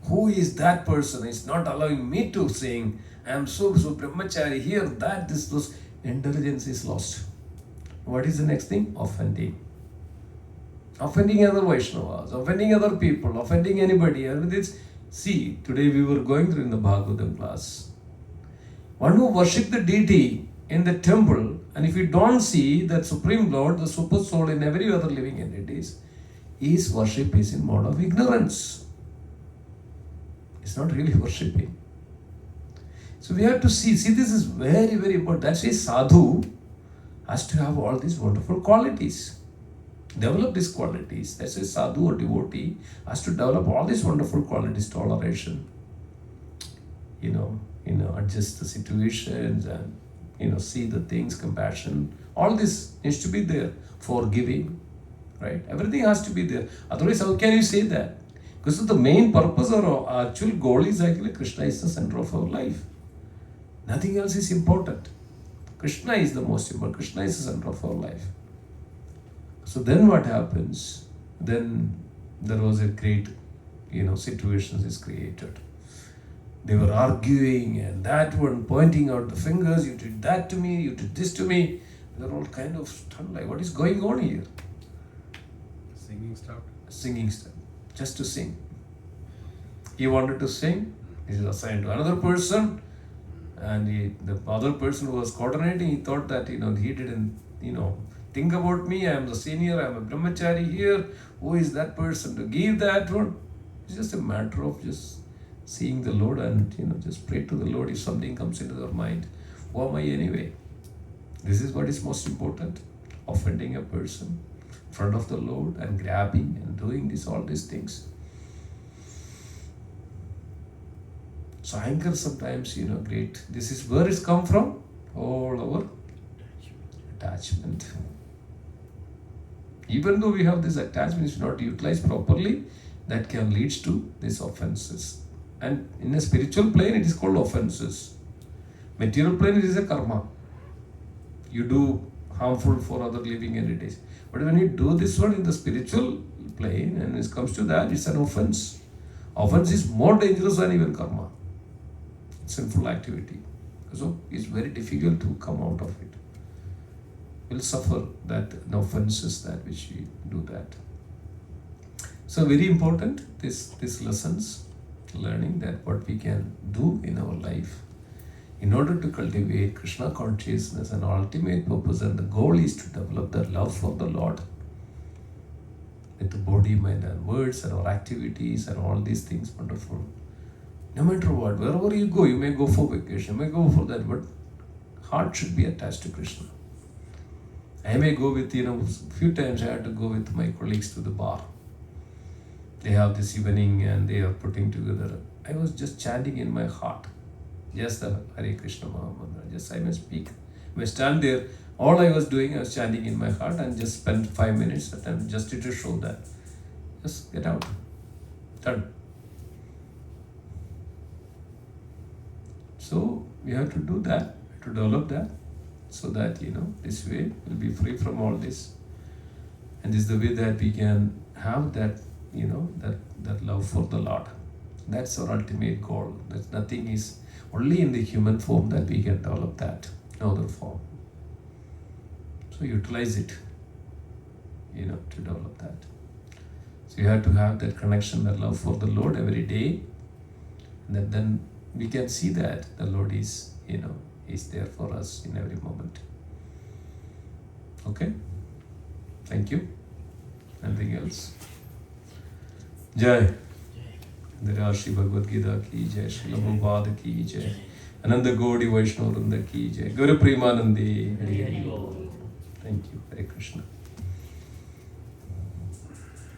Who is that person? He's not allowing me to sing. I am so brahmachari here, that, this, those. Intelligence is lost. What is the next thing? Offending. Offending other Vaishnavas, offending other people, offending anybody. See, today we were going through in the Bhagavatam class. One who worships the deity in the temple, and if you don't see that Supreme Lord, the Super Soul in every other living entities, his worship is in mode of ignorance. It's not really worshipping. So we have to see this is very, very important. That's why sadhu has to have all these wonderful qualities. Develop these qualities. That's why sadhu or devotee has to develop all these wonderful qualities, toleration, adjust the situations and, see the things, compassion. All this needs to be there. Forgiving, right? Everything has to be there. Otherwise, how can you say that? Because the main purpose or our actual goal is actually Krishna is the center of our life. Nothing else is important. Krishna is the most important. Krishna is the center of our life. So then what happens? Then there was a great, situations is created. They were arguing and that one pointing out the fingers. You did that to me. You did this to me. They're all kind of stunned like, what is going on here? Singing stopped. Singing stopped. Just to sing. He wanted to sing. He is assigned to another person. And the other person who was coordinating, he thought that, he didn't, think about me. I am the senior. I am a brahmachari here. Who is that person to give that one? It's just a matter of just seeing the Lord and, just pray to the Lord if something comes into their mind. Who am I anyway? This is what is most important. Offending a person in front of the Lord and grabbing and doing all these things. So anger sometimes, great. This is where it's come from. All our attachment. Even though we have this attachment, is not utilized properly, that can lead to these offenses. And in a spiritual plane, it is called offenses. Material plane, it is a karma. You do harmful for other living entities. But when you do this one in the spiritual plane, and when it comes to that, it's an offense. Offense is more dangerous than even karma. Sinful activity. So it's very difficult to come out of it. We'll suffer that offenses that which we do that. So very important, these lessons, learning that what we can do in our life in order to cultivate Krishna consciousness, and ultimate purpose and the goal is to develop the love for the Lord. with the body, mind and words and our activities and all these things, wonderful. No matter what, wherever you go, you may go for vacation, you may go for that, but heart should be attached to Krishna. I may go with, few times I had to go with my colleagues to the bar. They have this evening and they are putting together. I was just chanting in my heart. Just the Hare Krishna Mahamantra. Just I may speak. I may stand there. All I was doing, I was chanting in my heart and just spent 5 minutes and just to show that. Just get out. Done. So we have to do that, to develop that, so that this way we'll be free from all this. And this is the way that we can have that, that love for the Lord. That's our ultimate goal. That nothing is only in the human form that we can develop that, no other form. So utilize it, to develop that. So you have to have that connection, that love for the Lord every day. And then we can see that the Lord is, is there for us in every moment. Okay? Thank you. Anything else? Jai. Shri Bhagavad Gita ki jai, Shri Prabhupada ki jai, Ananda Gaudi Vaishnava Vrinda ki jai, Guru Premanandi. Hari Bol. Thank you. Hare Krishna.